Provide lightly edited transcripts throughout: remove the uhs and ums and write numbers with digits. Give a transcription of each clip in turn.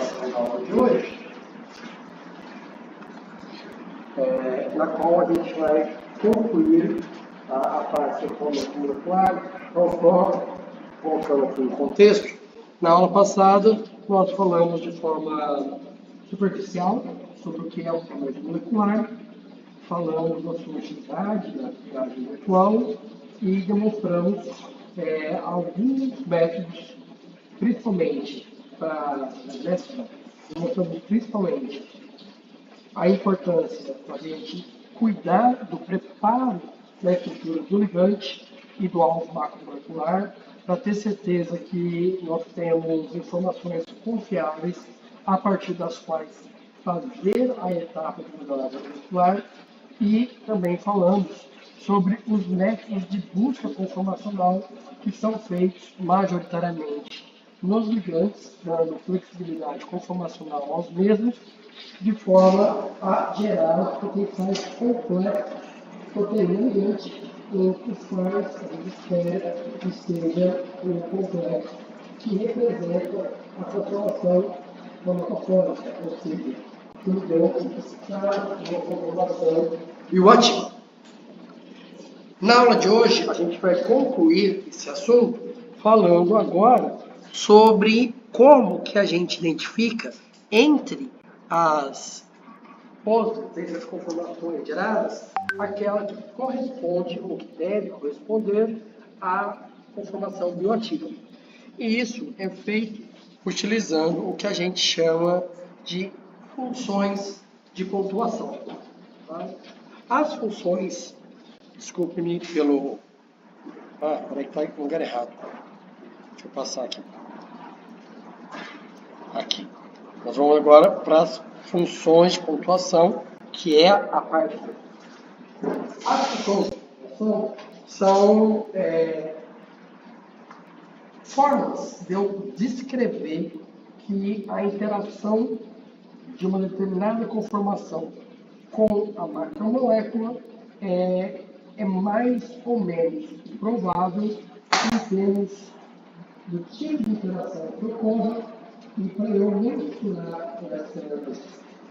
gravação da aula de hoje, na qual a gente vai concluir a parte de informação molecular, colocando aqui em contexto. Na aula passada, nós falamos de forma superficial sobre o que é o informação molecular, falamos da sua utilidade na triagem virtual e demonstramos alguns métodos, principalmente demonstramos principalmente a importância da gente cuidar do preparo da estrutura do ligante e do alvo macromolecular, para ter certeza que nós temos informações confiáveis a partir das quais fazer a etapa de modelagem molecular, e também falamos sobre os métodos de busca conformacional que são feitos majoritariamente nos ligantes, dando flexibilidade conformacional aos mesmos, de forma a gerar os potenciais complexos proteicamente entre os quais a gente espera que seja um complexo que representa a conformação cromatofórica, ou seja, que o ligante está em uma conformação biótica. Na aula de hoje, a gente vai concluir esse assunto falando agora sobre como que a gente identifica entre as conformações geradas aquela que corresponde ou que deve corresponder à conformação bioativa. E isso é feito utilizando o que a gente chama de funções de pontuação. Tá? As funções, desculpe-me pelo... peraí que está no lugar errado. Deixa eu passar aqui. Aqui. Nós vamos agora para as funções de pontuação, que é a parte... As funções de pontuação são formas de eu descrever que a interação de uma determinada conformação com a macromolécula é mais ou menos provável em termos do tipo de interação que ocorre, e para eu mensurar essas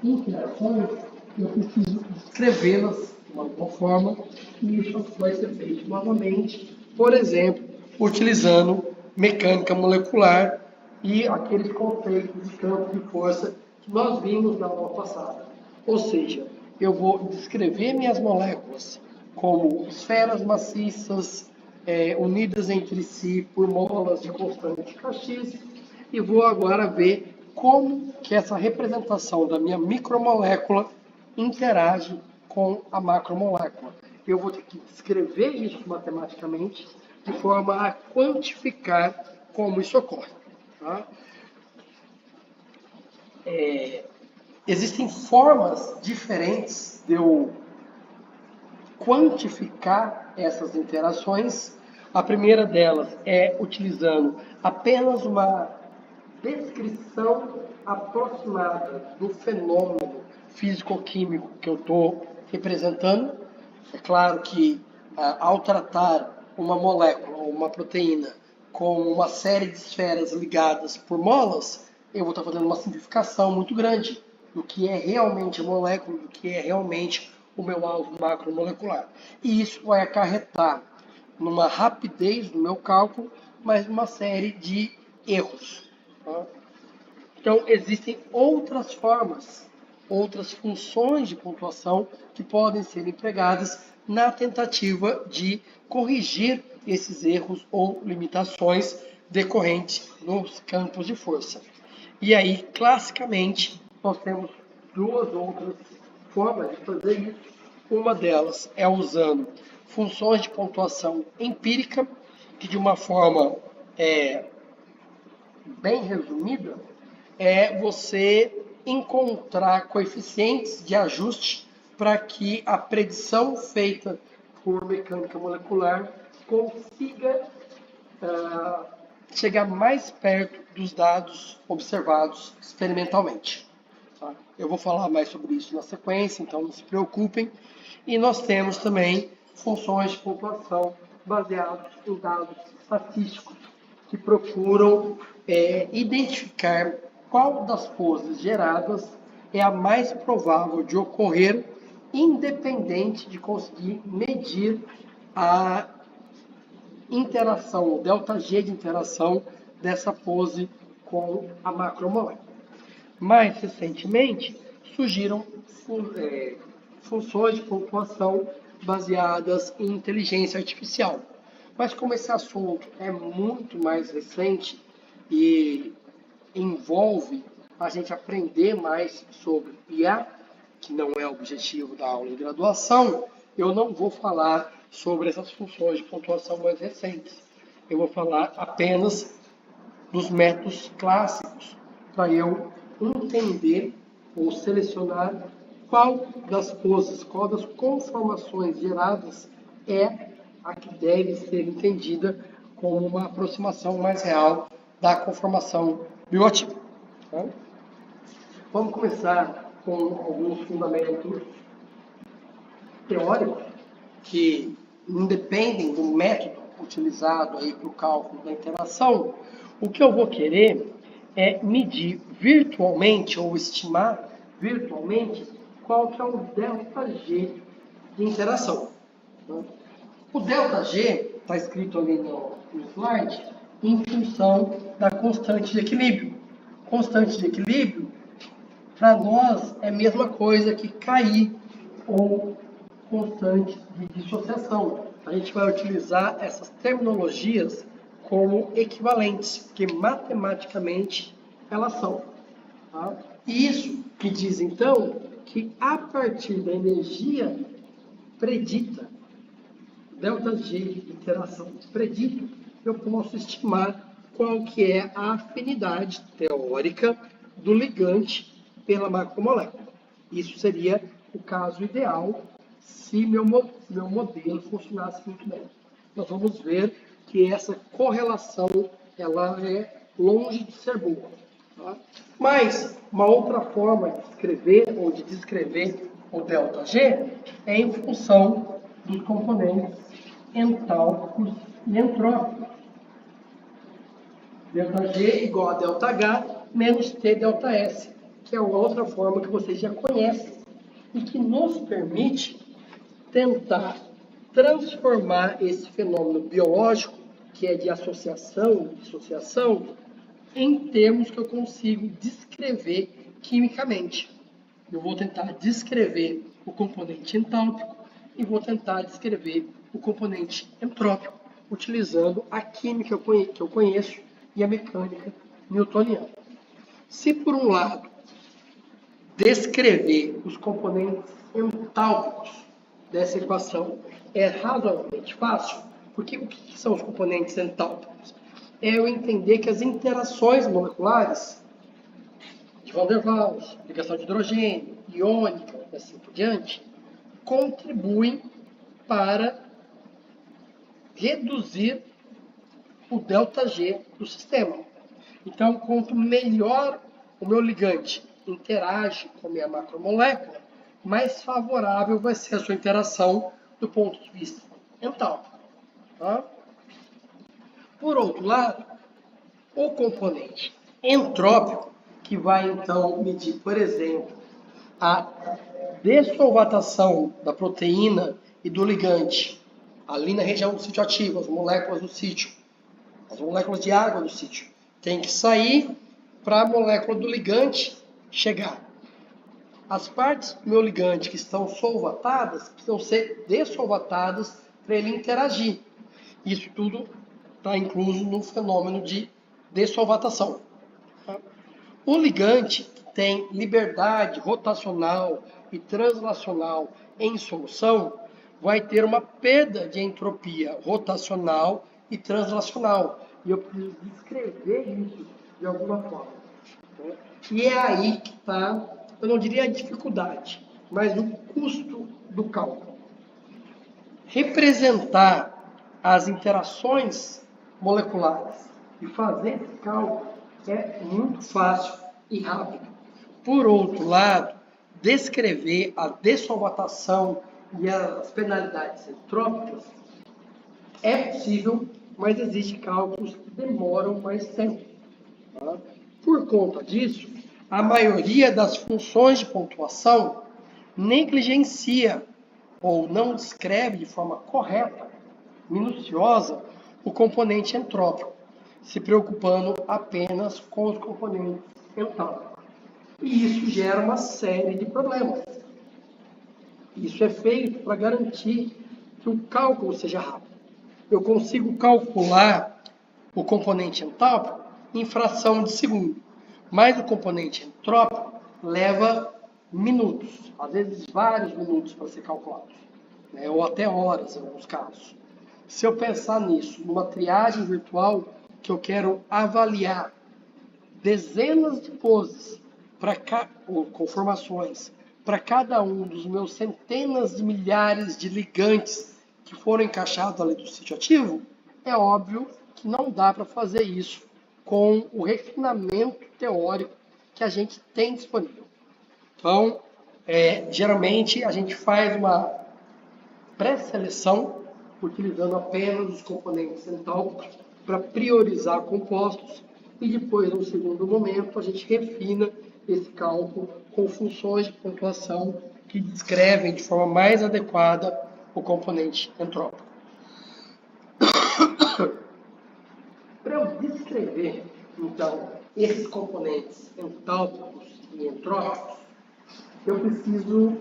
interações, eu preciso descrevê-las de uma boa forma, e isso vai ser feito novamente, por exemplo, utilizando mecânica molecular e aqueles conceitos de campo de força que nós vimos na aula passada. Ou seja, eu vou descrever minhas moléculas como esferas maciças unidas entre si por molas de constante Kx, e vou agora ver como que essa representação da minha micromolécula interage com a macromolécula. Eu vou ter que descrever isso matematicamente de forma a quantificar como isso ocorre. Tá? Existem formas diferentes de eu quantificar essas interações. A primeira delas é utilizando apenas uma descrição aproximada do fenômeno físico-químico que eu estou representando. É claro que ao tratar uma molécula ou uma proteína com uma série de esferas ligadas por molas, eu vou estar fazendo uma simplificação muito grande do que é realmente a molécula, do que é realmente o meu alvo macromolecular. E isso vai acarretar numa rapidez no meu cálculo, mas numa série de erros. Tá? Então, existem outras formas, outras funções de pontuação que podem ser empregadas na tentativa de corrigir esses erros ou limitações decorrentes nos campos de força. E aí, classicamente, nós temos duas outras formas de fazer isso. Uma delas é usando funções de pontuação empírica, que de uma forma bem resumida, é você encontrar coeficientes de ajuste para que a predição feita por mecânica molecular consiga chegar mais perto dos dados observados experimentalmente. Tá? Eu vou falar mais sobre isso na sequência, então não se preocupem. E nós temos também funções de pontuação baseadas em dados estatísticos que procuram identificar qual das poses geradas é a mais provável de ocorrer, independente de conseguir medir a interação, o ΔG de interação dessa pose com a macromolécula. Mais recentemente, surgiram funções de pontuação baseadas em inteligência artificial. Mas como esse assunto é muito mais recente e envolve a gente aprender mais sobre IA, que não é o objetivo da aula de graduação, eu não vou falar sobre essas funções de pontuação mais recentes. Eu vou falar apenas dos métodos clássicos, para eu entender ou selecionar qual das poses, qual das conformações geradas é a que deve ser entendida como uma aproximação mais real da conformação bioativa. Tá? Vamos começar com alguns fundamentos teóricos que independem do método utilizado aí para o cálculo da interação. O que eu vou querer é medir virtualmente ou estimar virtualmente qual que é o ΔG de interação. O ΔG está escrito ali no slide em função da constante de equilíbrio. Constante de equilíbrio, para nós, é a mesma coisa que KI ou constante de dissociação. A gente vai utilizar essas terminologias como equivalentes, porque matematicamente elas são. Tá? E isso que diz, então, que a partir da energia predita, ΔG de interação predito, eu posso estimar qual que é a afinidade teórica do ligante pela macromolécula. Isso seria o caso ideal se meu modelo funcionasse muito bem. Nós vamos ver que essa correlação ela é longe de ser boa. Tá? Mas uma outra forma de escrever ou de descrever o ΔG é em função dos componentes entálpicos e entrópicos. ΔG igual a ΔH menos T ΔS, que é outra forma que vocês já conhecem e que nos permite tentar transformar esse fenômeno biológico, que é de associação e dissociação, em termos que eu consigo descrever quimicamente. Eu vou tentar descrever o componente entálpico e vou tentar descrever o componente entrópico, utilizando a química que eu conheço e a mecânica newtoniana. Se, por um lado, descrever os componentes entálpicos dessa equação é razoavelmente fácil, porque o que são os componentes entálpicos? É eu entender que as interações moleculares de Van der Waals, ligação de hidrogênio, iônica e assim por diante, contribuem para reduzir o ΔG do sistema. Então, quanto melhor o meu ligante interage com a minha macromolécula, mais favorável vai ser a sua interação do ponto de vista entálpico. Tá? Por outro lado, o componente entrópico, que vai então medir, por exemplo, a dessolvatação da proteína e do ligante ali na região do sítio ativo, as moléculas do sítio, as moléculas de água do sítio, tem que sair para a molécula do ligante chegar. As partes do meu ligante que estão solvatadas precisam ser dessolvatadas para ele interagir. Isso tudo está incluso no fenômeno de dessolvatação. O ligante que tem liberdade rotacional e translacional em solução vai ter uma perda de entropia rotacional e translacional. E eu preciso descrever isso de alguma forma. Né? E é aí que está, eu não diria a dificuldade, mas o custo do cálculo. Representar as interações moleculares e fazer esse cálculo é muito fácil e rápido. Por outro lado, descrever a dessolvatação e as penalidades entrópicas é possível, mas existem cálculos que demoram mais tempo. Tá? Por conta disso, a maioria das funções de pontuação negligencia ou não descreve de forma correta, minuciosa, o componente entrópico, se preocupando apenas com os componentes entálpicos. E isso gera uma série de problemas. Isso é feito para garantir que o cálculo seja rápido. Eu consigo calcular o componente entálpico em fração de segundo, mas o componente entrópico leva minutos, às vezes vários minutos para ser calculado, né? Ou até horas em alguns casos. Se eu pensar nisso, numa triagem virtual, que eu quero avaliar dezenas de poses ou conformações para cada um dos meus centenas de milhares de ligantes que foram encaixados ali do sítio ativo, é óbvio que não dá para fazer isso com o refinamento teórico que a gente tem disponível. Então, geralmente a gente faz uma pré-seleção utilizando apenas os componentes entálpicos para priorizar compostos e depois, no segundo momento, a gente refina esse cálculo com funções de pontuação que descrevem de forma mais adequada o componente entrópico. Para eu descrever, então, esses componentes entálpicos e entrópicos, eu preciso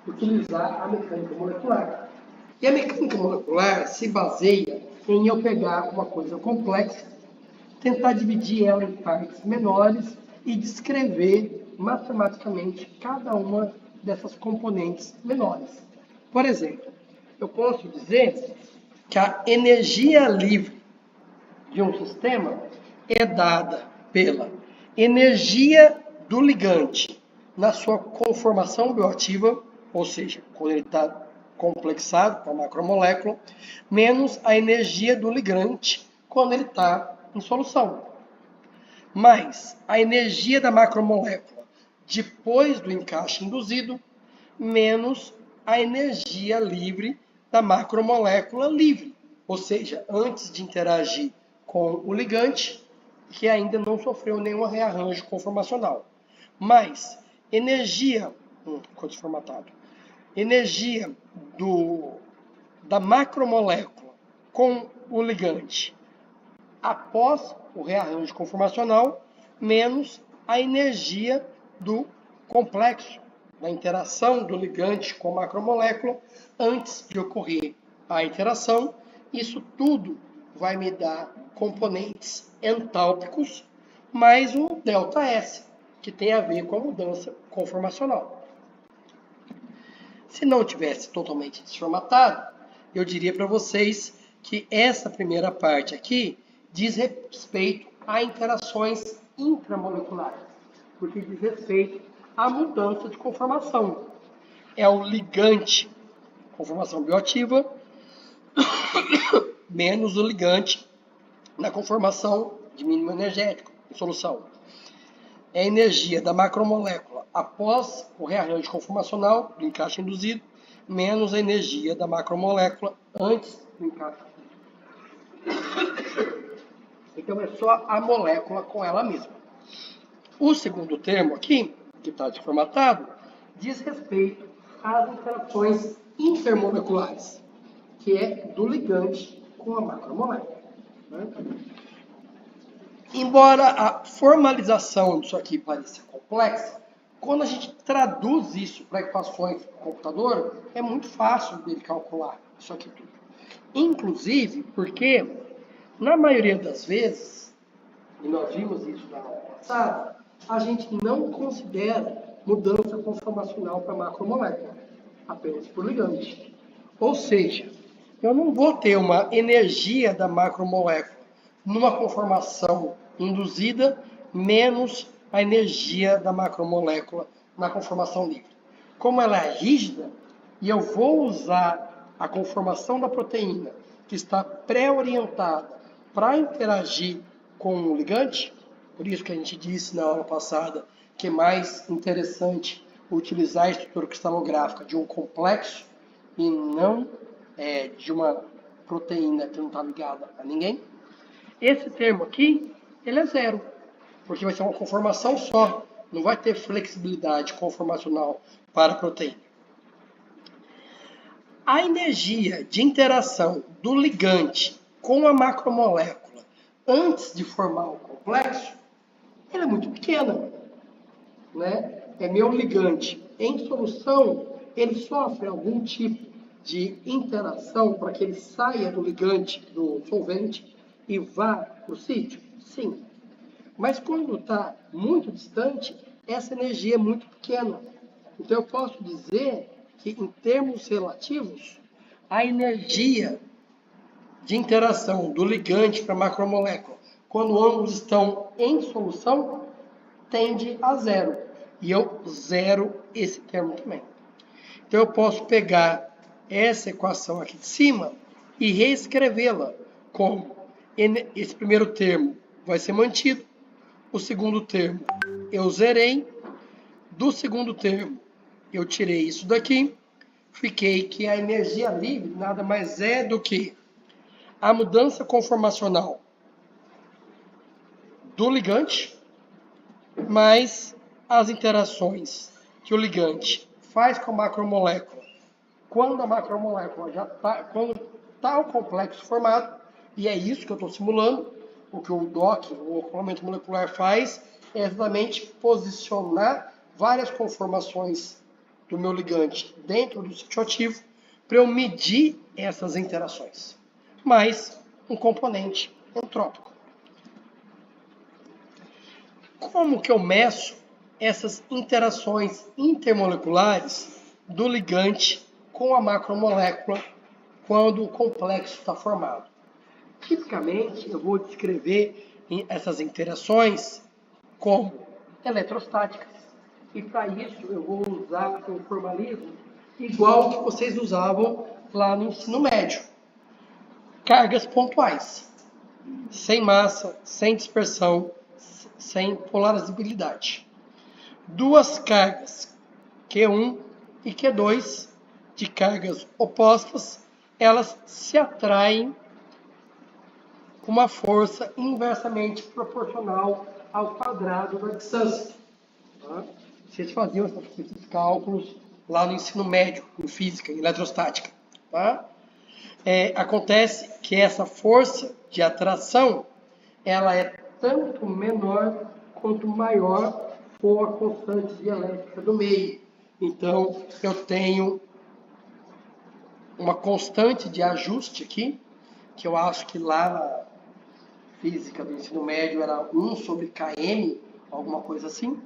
utilizar a mecânica molecular. E a mecânica molecular se baseia em eu pegar uma coisa complexa, tentar dividir ela em partes menores e descrever matematicamente cada uma dessas componentes menores. Por exemplo, eu posso dizer que a energia livre de um sistema é dada pela energia do ligante na sua conformação bioativa, ou seja, quando ele está complexado com a macromolécula, menos a energia do ligante quando ele está em solução. Mais a energia da macromolécula depois do encaixe induzido, menos a energia livre da macromolécula livre, ou seja, antes de interagir com o ligante, que ainda não sofreu nenhum rearranjo conformacional. Mais energia, código formatado, energia da macromolécula com o ligante após o rearranjo conformacional, menos a energia do complexo, da interação do ligante com a macromolécula antes de ocorrer a interação. Isso tudo vai me dar componentes entálpicos mais um ΔS, que tem a ver com a mudança conformacional. Se não tivesse totalmente desformatado, eu diria para vocês que essa primeira parte aqui diz respeito a interações intramoleculares, porque diz respeito à mudança de conformação. É o ligante, conformação bioativa, menos o ligante na conformação de mínimo energético, em solução. É a energia da macromolécula após o rearranjo conformacional do encaixe induzido, menos a energia da macromolécula antes do encaixe induzido. Então é só a molécula com ela mesma. O segundo termo aqui, que está desformatado, diz respeito às interações intermoleculares, que é do ligante com a macromolécula. Né? Embora a formalização disso aqui pareça complexa, quando a gente traduz isso para equações do computador, é muito fácil dele calcular isso aqui tudo. Inclusive porque, na maioria das vezes, e nós vimos isso na aula passada, a gente não considera mudança conformacional para macromolécula, apenas por ligante. Ou seja, eu não vou ter uma energia da macromolécula numa conformação induzida menos a energia da macromolécula na conformação livre. Como ela é rígida, e eu vou usar a conformação da proteína, que está pré-orientada para interagir com o ligante, por isso que a gente disse na aula passada que é mais interessante utilizar a estrutura cristalográfica de um complexo e não de uma proteína que não está ligada a ninguém. Esse termo aqui, ele é zero. porque vai ser uma conformação só, não vai ter flexibilidade conformacional para a proteína. A energia de interação do ligante com a macromolécula antes de formar o complexo, ela é muito pequena, né? É meu ligante em solução, ele sofre algum tipo de interação para que ele saia do ligante, do solvente, e vá para o sítio? Sim. Mas quando está muito distante, essa energia é muito pequena. Então eu posso dizer que, em termos relativos, a energia de interação do ligante para a macromolécula, quando ambos estão em solução, tende a zero. E eu zero esse termo também. Então eu posso pegar essa equação aqui de cima e reescrevê-la como esse primeiro termo vai ser mantido, o segundo termo eu zerei, do segundo termo eu tirei isso daqui, fiquei que a energia livre nada mais é do que a mudança conformacional do ligante mais as interações que o ligante faz com a macromolécula quando a macromolécula já está, quando está o complexo formado, e é isso que eu estou simulando. O que o DOC, o acoplamento molecular, faz é exatamente posicionar várias conformações do meu ligante dentro do sítio ativo para eu medir essas interações, mais um componente entrópico. Como que eu meço essas interações intermoleculares do ligante com a macromolécula quando o complexo está formado? Tipicamente, eu vou descrever essas interações como eletrostáticas. E para isso eu vou usar um formalismo igual que vocês usavam lá no ensino médio. Cargas pontuais, sem massa, sem dispersão, sem polarizabilidade. Duas cargas, Q1 e Q2, de cargas opostas, elas se atraem com uma força inversamente proporcional ao quadrado da distância. Tá? Vocês faziam esses cálculos lá no ensino médio, em física, em eletrostática. Tá? Acontece que essa força de atração ela é tanto menor quanto maior for a constante dielétrica do meio. Então, eu tenho uma constante de ajuste aqui, que eu acho que lá na física do ensino médio era 1 sobre km, alguma coisa assim,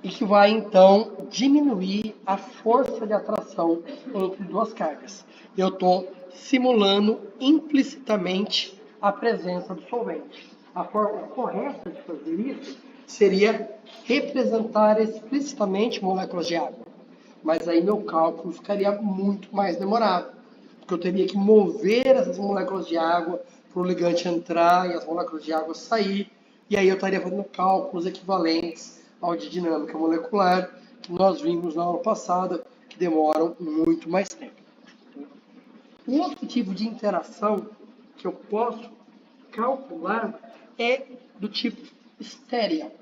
e que vai então diminuir a força de atração entre duas cargas. Eu estou simulando implicitamente a presença do solvente. A forma correta de fazer isso seria representar explicitamente moléculas de água. Mas aí meu cálculo ficaria muito mais demorado, porque eu teria que mover essas moléculas de água para o ligante entrar e as moléculas de água sair, e aí eu estaria fazendo cálculos equivalentes ao de dinâmica molecular, que nós vimos na aula passada, que demoram muito mais tempo. Um outro tipo de interação que eu posso calcular é do tipo estérea,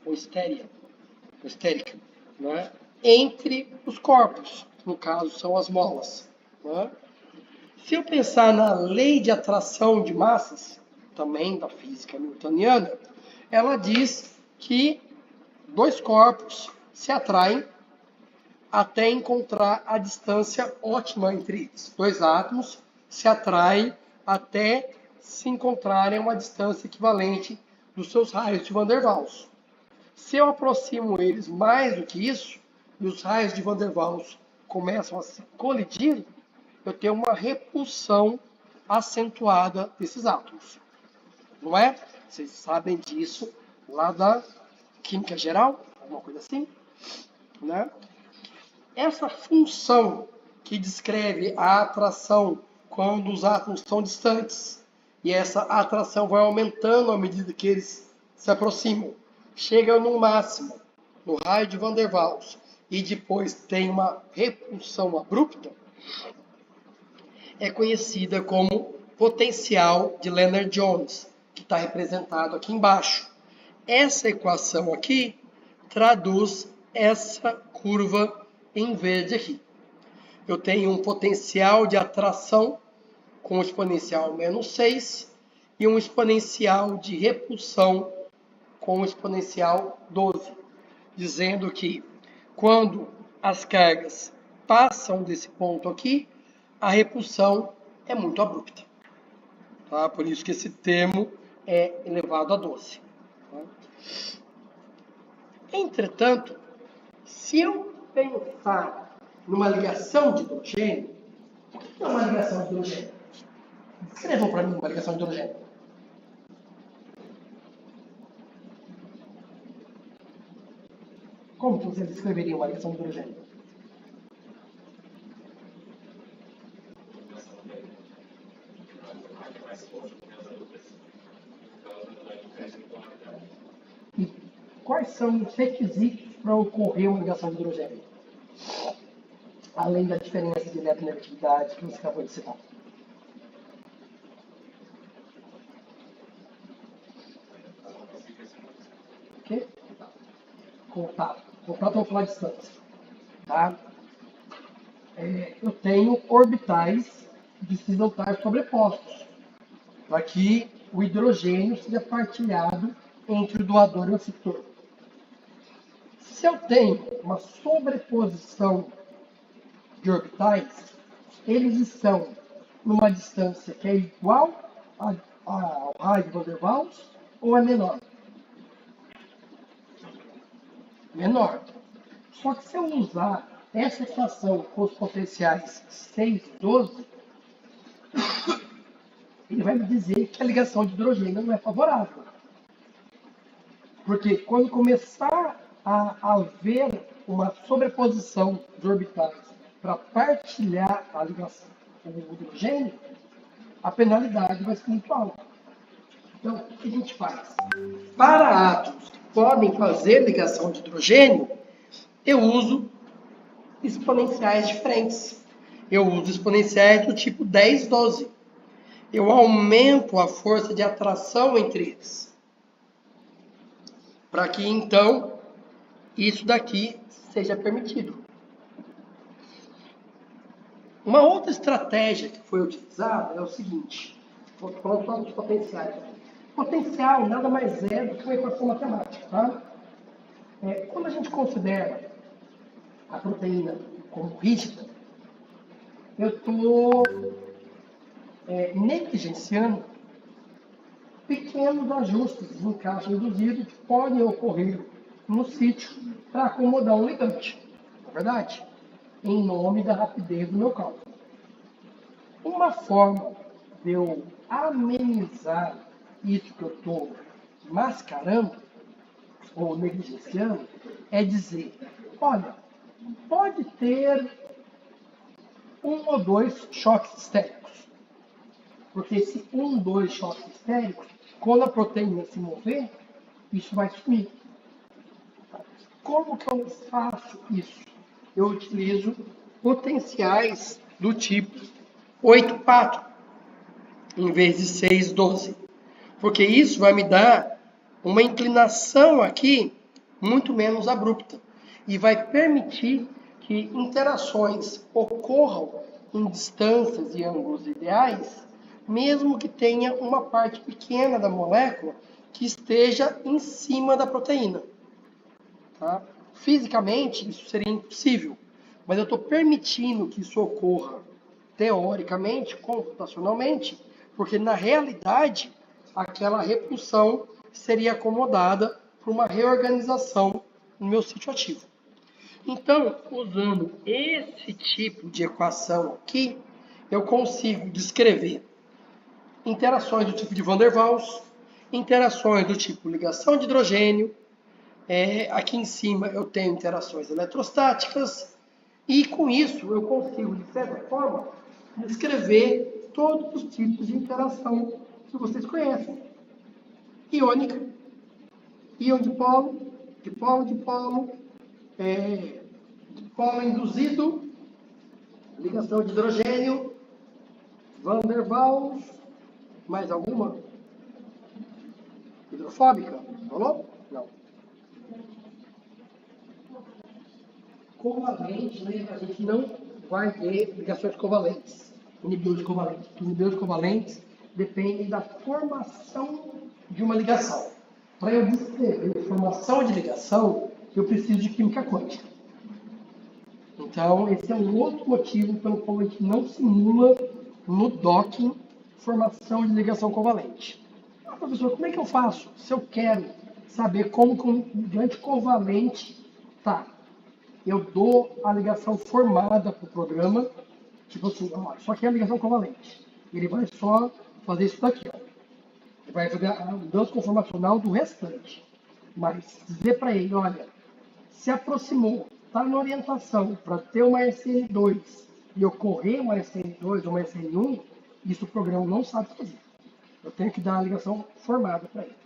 ou estérica, né? Entre os corpos, que no caso são as molas. Né? Se eu pensar na lei de atração de massas, também da física newtoniana, ela diz que dois corpos se atraem até encontrar a distância ótima entre eles. Dois átomos se atraem até se encontrarem a uma distância equivalente dos seus raios de Van der Waals. Se eu aproximo eles mais do que isso, e os raios de Van der Waals começam a se colidir, eu tenho uma repulsão acentuada desses átomos. Não é? Vocês sabem disso lá da química geral, alguma coisa assim, né? Essa função que descreve a atração quando os átomos estão distantes, e essa atração vai aumentando à medida que eles se aproximam, chega no máximo, no raio de Van der Waals, e depois tem uma repulsão abrupta, é conhecida como potencial de Lennard-Jones, que está representado aqui embaixo. Essa equação aqui traduz essa curva em verde aqui. Eu tenho um potencial de atração com exponencial menos 6 e um exponencial de repulsão com exponencial 12, dizendo que quando as cargas passam desse ponto aqui, a repulsão é muito abrupta. Tá? Por isso que esse termo é elevado a 12. Tá? Entretanto, se eu pensar numa ligação de hidrogênio, o que é uma ligação de hidrogênio? Escrevam para mim uma ligação de hidrogênio. Como que vocês escreveriam uma ligação de hidrogênio? E quais são os requisitos para ocorrer uma ligação de hidrogênio? Além da diferença de eletronegatividade que você acabou de citar. O quê? Contato. Contato vou falar distância. Tá? Eu tenho orbitais de cis-deltais sobrepostos, para que o hidrogênio seja partilhado entre o doador e o receptor. Se eu tenho uma sobreposição de orbitais, eles estão numa distância que é igual ao raio de Van der Waals ou é menor? Menor. Só que se eu usar essa equação com os potenciais 6 e 12, ele vai me dizer que a ligação de hidrogênio não é favorável. Porque quando começar a haver uma sobreposição de orbitais para partilhar a ligação com o hidrogênio, a penalidade vai ser muito alta. Então, o que a gente faz? Para átomos que podem fazer ligação de hidrogênio, eu uso exponenciais diferentes. Eu uso exponenciais do tipo 10, 12. Eu aumento a força de atração entre eles. Para que, então, isso daqui seja permitido. Uma outra estratégia que foi utilizada é o seguinte. Vou falar só dos potenciais. Potencial nada mais é do que uma equação matemática. Tá? Quando a gente considera a proteína como rígida, eu estou negligenciando pequenos ajustes de encaixe induzido que podem ocorrer no sítio para acomodar um ligante, não é verdade? Em nome da rapidez do meu cálculo. Uma forma de eu amenizar isso que eu estou mascarando ou negligenciando é dizer, olha, pode ter 1 ou 2 choques histéricos. Porque esse 1, 2 choques histéricos, quando a proteína se mover, isso vai sumir. Como que eu faço isso? Eu utilizo potenciais do tipo 8, 4, em vez de 6, 12. Porque isso vai me dar uma inclinação aqui muito menos abrupta. E vai permitir que interações ocorram em distâncias e ângulos ideais, mesmo que tenha uma parte pequena da molécula que esteja em cima da proteína. Tá? Fisicamente, isso seria impossível, mas eu estou permitindo que isso ocorra teoricamente, computacionalmente, porque na realidade, aquela repulsão seria acomodada por uma reorganização no meu sítio ativo. Então, usando esse tipo de equação aqui, eu consigo descrever interações do tipo de Van der Waals, interações do tipo ligação de hidrogênio, aqui em cima eu tenho interações eletrostáticas, e com isso eu consigo, de certa forma, descrever todos os tipos de interação que vocês conhecem. Iônica, íon de polo, dipolo, dipolo induzido, ligação de hidrogênio, Van der Waals, mais alguma? Hidrofóbica? Falou? Não. Covalente, né? A gente não vai ver ligações covalentes, inibidores covalentes. Inibidores covalentes dependem da formação de uma ligação. Para eu descrever formação de ligação, eu preciso de química quântica. Então, esse é um outro motivo pelo qual a gente não simula no docking formação de ligação covalente. Ah, professor, como é que eu faço se eu quero saber como o anticovalente está? Eu dou a ligação formada para o programa, tipo assim, ó, só que é a ligação covalente. Ele vai só fazer isso daqui, ó. Ele vai fazer a mudança conformacional do restante. Mas dizer para ele, olha, se aproximou, está na orientação para ter uma SN2 e ocorrer uma SN2 ou uma SN1, isso o programa não sabe fazer. Eu tenho que dar a ligação formada para ele.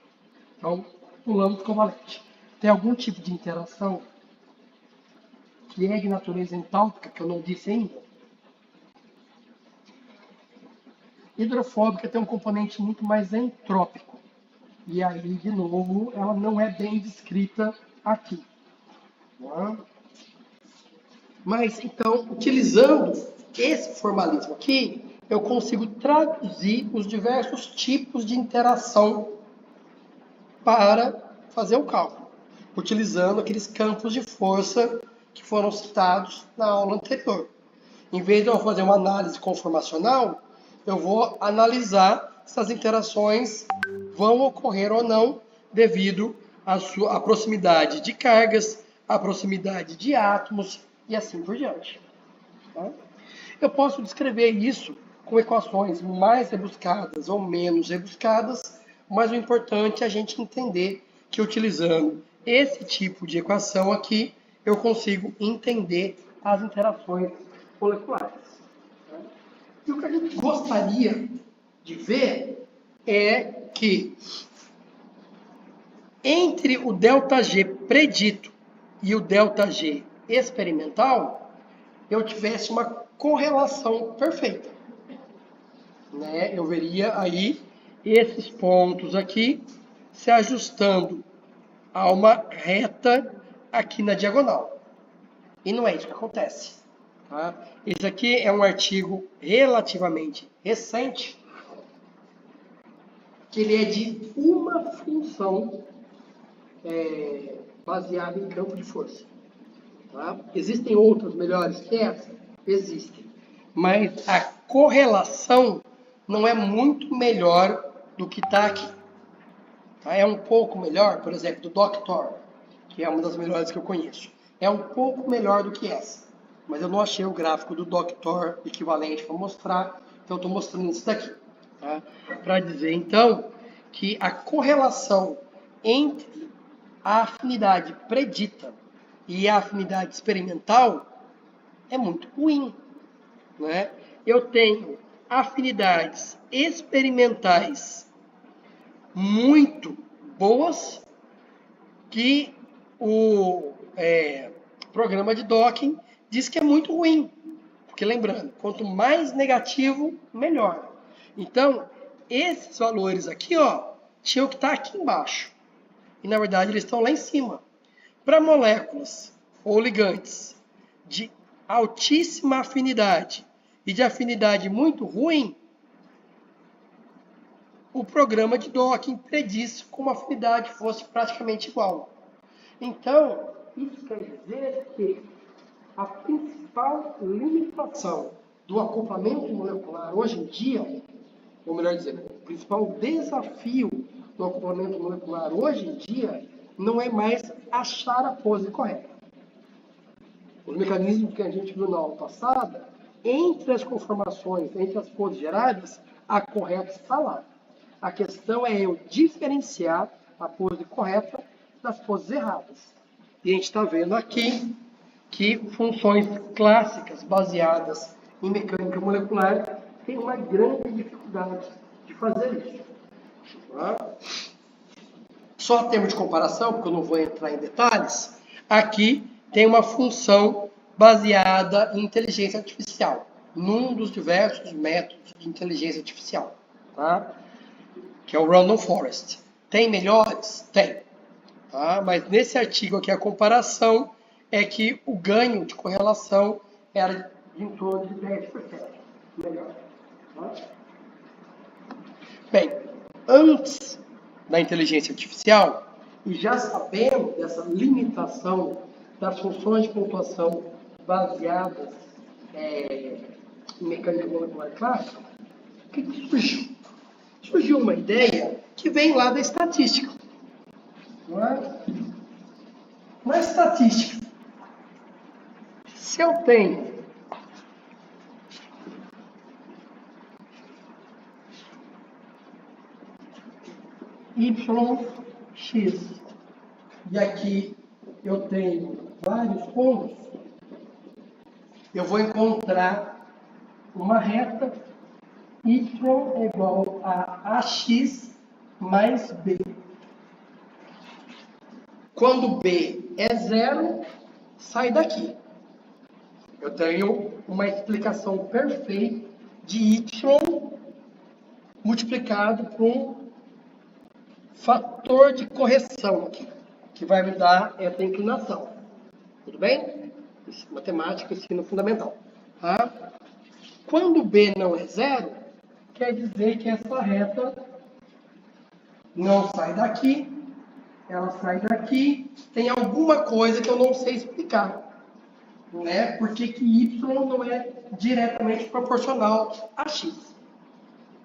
Então, pulamos covalente. Tem algum tipo de interação que é de natureza entálpica, que eu não disse ainda? Hidrofóbica tem um componente muito mais entrópico. E aí, de novo, ela não é bem descrita aqui. Tá? Mas, então, utilizando esse formalismo aqui, eu consigo traduzir os diversos tipos de interação para fazer o cálculo, utilizando aqueles campos de força que foram citados na aula anterior. Em vez de eu fazer uma análise conformacional, eu vou analisar se as interações vão ocorrer ou não devido à proximidade de cargas, à proximidade de átomos e assim por diante. Tá? Eu posso descrever isso com equações mais rebuscadas ou menos rebuscadas, mas o importante é a gente entender que utilizando esse tipo de equação aqui, eu consigo entender as interações moleculares. E o que a gente gostaria de ver é que entre o ΔG predito e o ΔG experimental, eu tivesse uma correlação perfeita. Né? Eu veria aí esses pontos aqui se ajustando a uma reta aqui na diagonal. E não é isso que acontece. Tá? Esse aqui é um artigo relativamente recente, que ele é de uma função baseada em campo de força. Tá? Existem outras melhores que essa? Existem. Mas a correlação não é muito melhor do que está aqui. Tá? É um pouco melhor, por exemplo, do Doctor, que é uma das melhores que eu conheço. É um pouco melhor do que essa. Mas eu não achei o gráfico do Doctor equivalente para mostrar, então eu estou mostrando isso daqui. Tá? Para dizer, então, que a correlação entre a afinidade predita e a afinidade experimental é muito ruim. Né? Eu tenho afinidades experimentais muito boas que o programa de docking diz que é muito ruim. Porque lembrando, quanto mais negativo, melhor. Então, esses valores aqui, ó, tinham que estar aqui embaixo. E na verdade eles estão lá em cima. Para moléculas ou ligantes de altíssima afinidade e de afinidade muito ruim, o programa de docking prediz como a afinidade fosse praticamente igual. Então, isso quer dizer que a principal limitação do acoplamento molecular hoje em dia, ou melhor dizendo, o principal desafio do acoplamento molecular hoje em dia não é mais achar a pose correta. Os mecanismos que a gente viu na aula passada, entre as conformações, entre as poses geradas, a correta está lá. A questão é eu diferenciar a pose correta das poses erradas. E a gente está vendo aqui que funções clássicas baseadas em mecânica molecular têm uma grande dificuldade de fazer isso. Tá? Só a termo de comparação, porque eu não vou entrar em detalhes, aqui tem uma função baseada em inteligência artificial, num dos diversos métodos de inteligência artificial, tá? Que é o Random Forest. Tem melhores? Tem. Tá? Mas nesse artigo aqui, a comparação é que o ganho de correlação era de em torno de 10% melhor. Tá? Bem, antes da inteligência artificial, e já sabendo dessa limitação das funções de pontuação baseadas em mecânica molecular clássica, o que surgiu? Surgiu uma ideia que vem lá da estatística. Não é? Na estatística, se eu tenho yx e aqui eu tenho vários pontos, eu vou encontrar uma reta y é igual a ax mais b. Quando b é zero, sai daqui. Eu tenho uma explicação perfeita de y multiplicado por um fator de correção aqui, que vai me dar essa inclinação. Tudo bem? Matemática, ensino fundamental. Tá? Quando b não é zero, quer dizer que essa reta não sai daqui, ela sai daqui, tem alguma coisa que eu não sei explicar. Né? Por que y não é diretamente proporcional a x?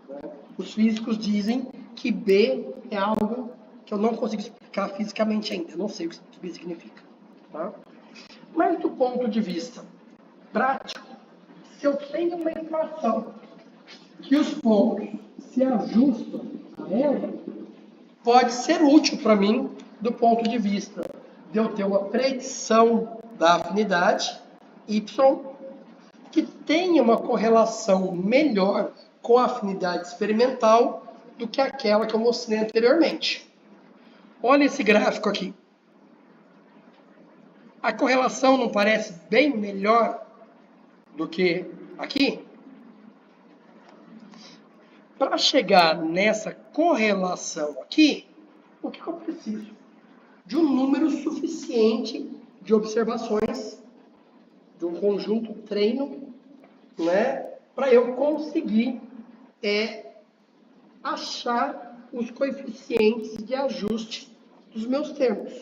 Né? Os físicos dizem que b é algo que eu não consigo explicar fisicamente ainda. Eu não sei o que b significa. Tá? Mas do ponto de vista prático, se eu tenho uma equação que os pontos se ajustam a ela, pode ser útil para mim do ponto de vista de eu ter uma predição da afinidade y que tenha uma correlação melhor com a afinidade experimental do que aquela que eu mostrei anteriormente. Olha esse gráfico aqui. A correlação não parece bem melhor do que aqui? Para chegar nessa correlação aqui, o que eu preciso? De um número suficiente de observações, de um conjunto treino, né, para eu conseguir achar os coeficientes de ajuste dos meus termos.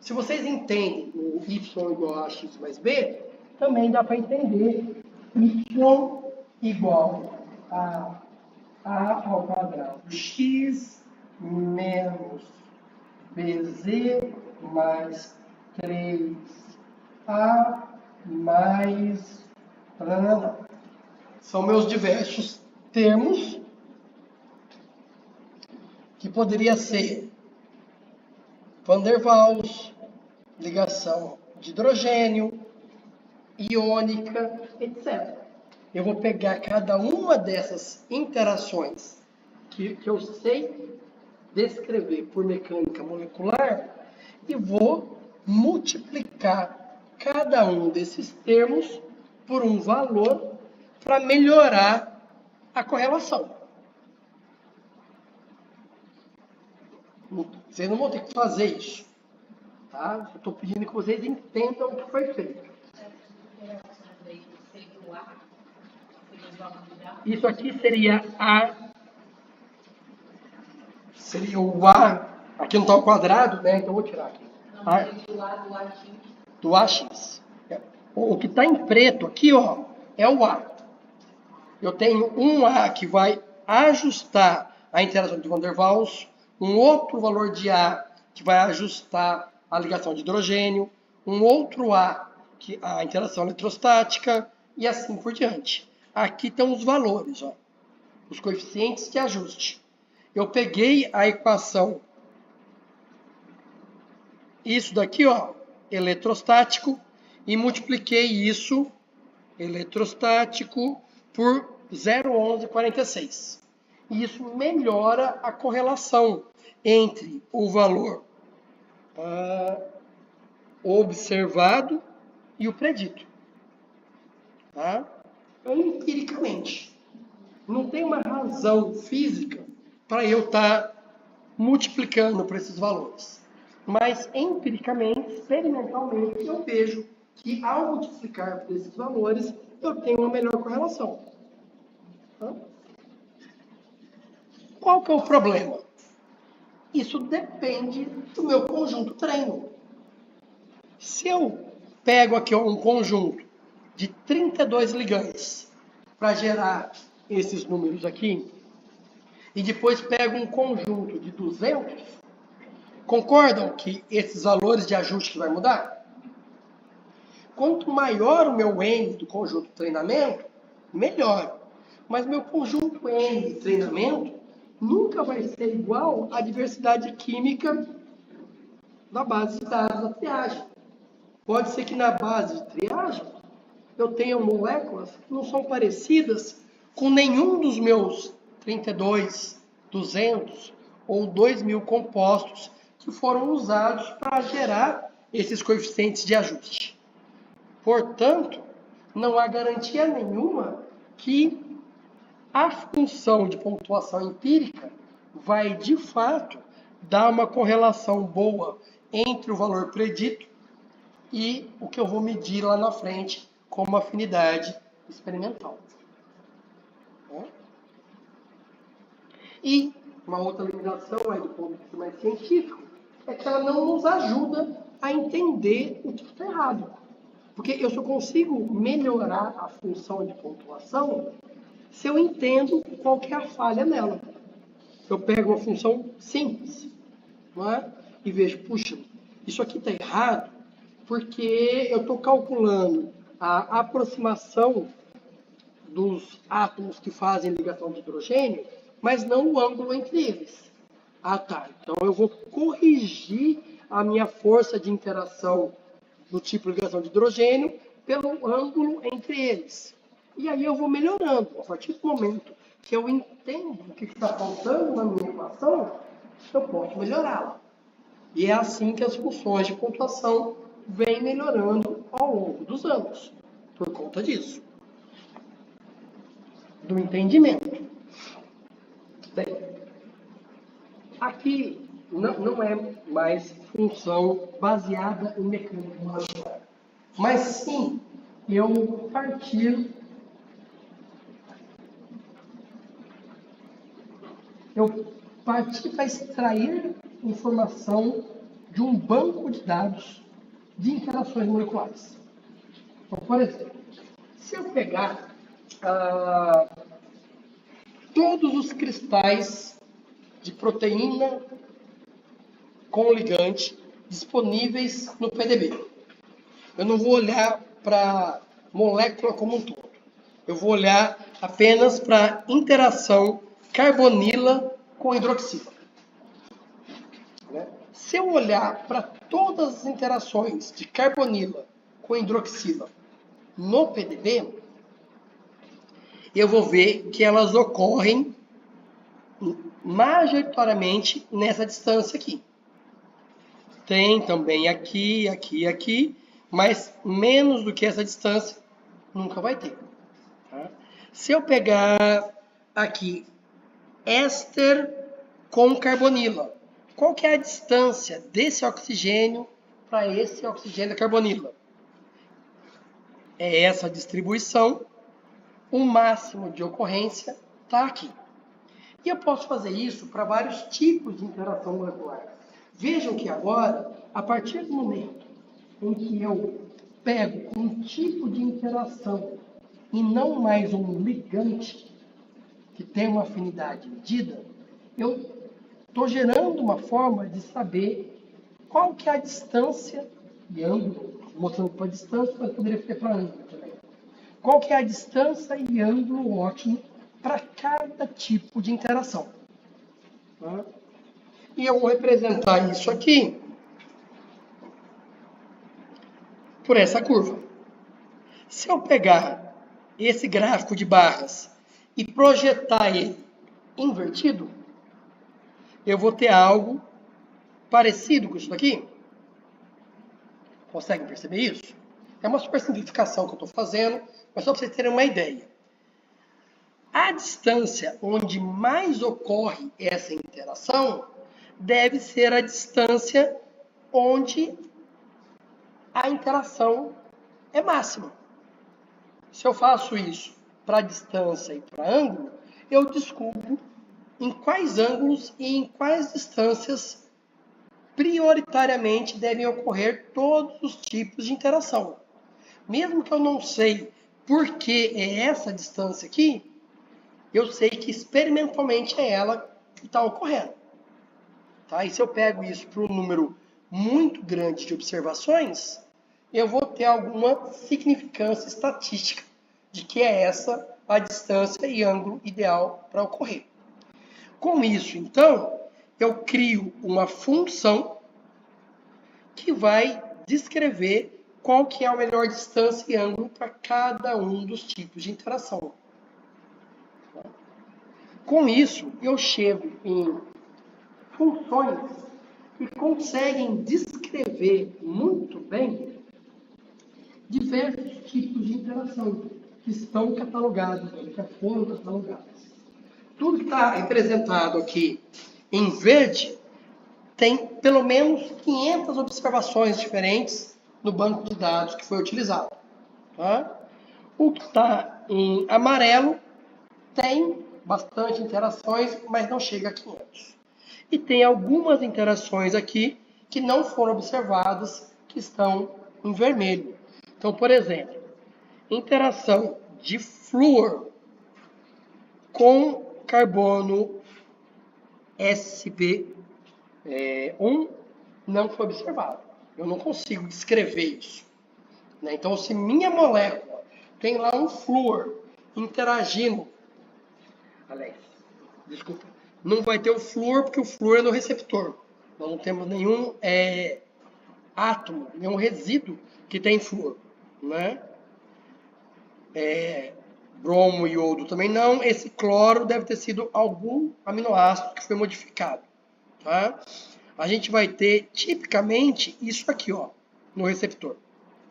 Se vocês entendem o y igual a x mais b, também dá para entender y igual a ao quadrado x menos bz mais 3a mais... São meus diversos termos, que poderia ser Van der Waals, ligação de hidrogênio, iônica, etc. Eu vou pegar cada uma dessas interações que eu sei descrever por mecânica molecular e vou multiplicar cada um desses termos por um valor para melhorar a correlação. Vocês não vão ter que fazer isso. Tá? Eu estou pedindo que vocês entendam o que foi feito. Isso aqui seria A. Seria o A. Aqui não está o quadrado, né? Então eu vou tirar aqui. Do AX. O que está em preto aqui, ó, é o A. Eu tenho um A que vai ajustar a interação de Van der Waals, um outro valor de A que vai ajustar a ligação de hidrogênio, um outro A que a interação eletrostática e assim por diante. Aqui estão os valores, ó, os coeficientes de ajuste. Eu peguei a equação, isso daqui, ó, eletrostático, e multipliquei isso, eletrostático, por 0,1146. E isso melhora a correlação entre o valor observado e o predito. Tá? Empiricamente. Não tem uma razão física para eu estar multiplicando por esses valores. Mas empiricamente, experimentalmente, eu vejo que ao multiplicar por esses valores, eu tenho uma melhor correlação. Tá? Qual que é o problema? Isso depende do meu conjunto treino. Se eu pego aqui um conjunto de 32 ligantes para gerar esses números aqui, e depois pego um conjunto de 200, concordam que esses valores de ajuste que vai mudar? Quanto maior o meu N do conjunto de treinamento, melhor. Mas meu conjunto N de treinamento nunca vai ser igual à diversidade química da base de dados da triagem. Pode ser que na base de triagem eu tenha moléculas que não são parecidas com nenhum dos meus 32, 200 ou 2.000 compostos que foram usados para gerar esses coeficientes de ajuste. Portanto, não há garantia nenhuma que a função de pontuação empírica vai, de fato, dar uma correlação boa entre o valor predito e o que eu vou medir lá na frente como afinidade experimental. E uma outra limitação aí do ponto de vista mais científico é que ela não nos ajuda a entender o que está errado. Porque eu só consigo melhorar a função de pontuação se eu entendo qual que é a falha nela. Eu pego uma função simples, não é? E vejo, puxa, isso aqui está errado porque eu estou calculando a aproximação dos átomos que fazem ligação de hidrogênio, mas não o ângulo entre eles. Ah, tá. Então eu vou corrigir a minha força de interação do tipo ligação de hidrogênio pelo ângulo entre eles. E aí eu vou melhorando. A partir do momento que eu entendo o que está faltando na minha equação, eu posso melhorá-la. E é assim que as funções de pontuação vêm melhorando ao longo dos anos, por conta disso. Do entendimento. Bem, aqui não é mais função baseada em mecânica molecular, mas sim eu partir para extrair informação de um banco de dados de interações moleculares. Então, por exemplo, se eu pegar todos os cristais de proteína com ligante disponíveis no PDB, eu não vou olhar para a molécula como um todo. Eu vou olhar apenas para a interação carbonila com hidroxila. Se eu olhar para todas as interações de carbonila com hidroxila no PDB, eu vou ver que elas ocorrem majoritariamente nessa distância aqui. Tem também aqui, aqui, aqui, mas menos do que essa distância nunca vai ter. Tá? Se eu pegar aqui éster com carbonila, qual que é a distância desse oxigênio para esse oxigênio da carbonila? É essa distribuição, o máximo de ocorrência está aqui. E eu posso fazer isso para vários tipos de interação molecular. Vejam que agora, a partir do momento em que eu pego um tipo de interação e não mais um ligante que tem uma afinidade medida, eu estou gerando uma forma de saber qual que é a distância e ângulo, mostrando para a distância, mas poderia ser para ângulo também. Qual que é a distância e ângulo ótimo para cada tipo de interação. Tá? E eu vou representar isso aqui por essa curva. Se eu pegar esse gráfico de barras e projetar ele invertido, eu vou ter algo parecido com isso daqui. Conseguem perceber isso? É uma super simplificação que eu estou fazendo, mas só para vocês terem uma ideia. A distância onde mais ocorre essa interação deve ser a distância onde a interação é máxima. Se eu faço isso para distância e para ângulo, eu descubro em quais ângulos e em quais distâncias prioritariamente devem ocorrer todos os tipos de interação. Mesmo que eu não sei por que é essa distância aqui, eu sei que experimentalmente é ela que está ocorrendo. Tá? E se eu pego isso para um número muito grande de observações, eu vou ter alguma significância estatística de que é essa a distância e ângulo ideal para ocorrer. Com isso, então, eu crio uma função que vai descrever qual que é a melhor distância e ângulo para cada um dos tipos de interação. Com isso, eu chego em funções que conseguem descrever muito bem diversos tipos de interação que estão catalogados, que foram catalogados. Tudo que está representado aqui em verde tem pelo menos 500 observações diferentes no banco de dados que foi utilizado. Tá? O que está em amarelo tem bastante interações, mas não chega a 500. E tem algumas interações aqui que não foram observadas, que estão em vermelho. Então, por exemplo, interação de flúor com carbono SB1 não foi observado. Eu não consigo descrever isso. Né? Então, se minha molécula tem lá um flúor interagindo, aliás, desculpa, não vai ter o flúor porque o flúor é no receptor. Nós não temos nenhum átomo, nenhum resíduo que tem flúor. Né? Bromo e iodo também não. Esse cloro deve ter sido algum aminoácido que foi modificado. Tá? A gente vai ter tipicamente isso aqui, ó, no receptor.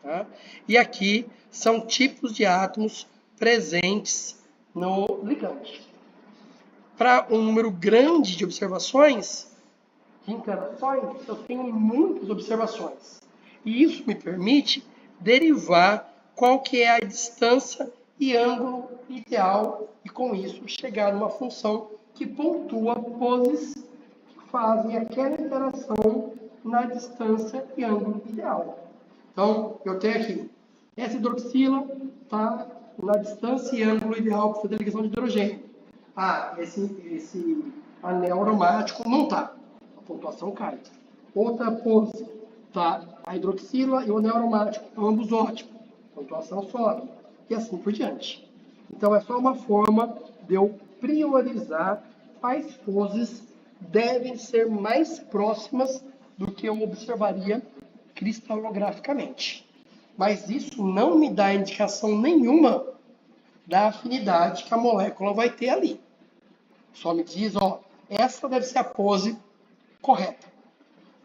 Tá? E aqui são tipos de átomos presentes no ligante. Para um número grande de observações, de interações, eu tenho muitas observações. E isso me permite derivar qual que é a distância e ângulo ideal e, com isso, chegar numa função que pontua poses que fazem aquela interação na distância e ângulo ideal. Então, eu tenho aqui, essa hidroxila está na distância e ângulo ideal para fazer ligação de hidrogênio. Ah, esse anel aromático não está. A pontuação cai. Outra pose, tá? A hidroxila e o anel aromático, ambos ótimos. A pontuação sobe. E assim por diante. Então, é só uma forma de eu priorizar quais poses devem ser mais próximas do que eu observaria cristalograficamente. Mas isso não me dá indicação nenhuma da afinidade que a molécula vai ter ali. Só me diz, ó, essa deve ser a pose correta.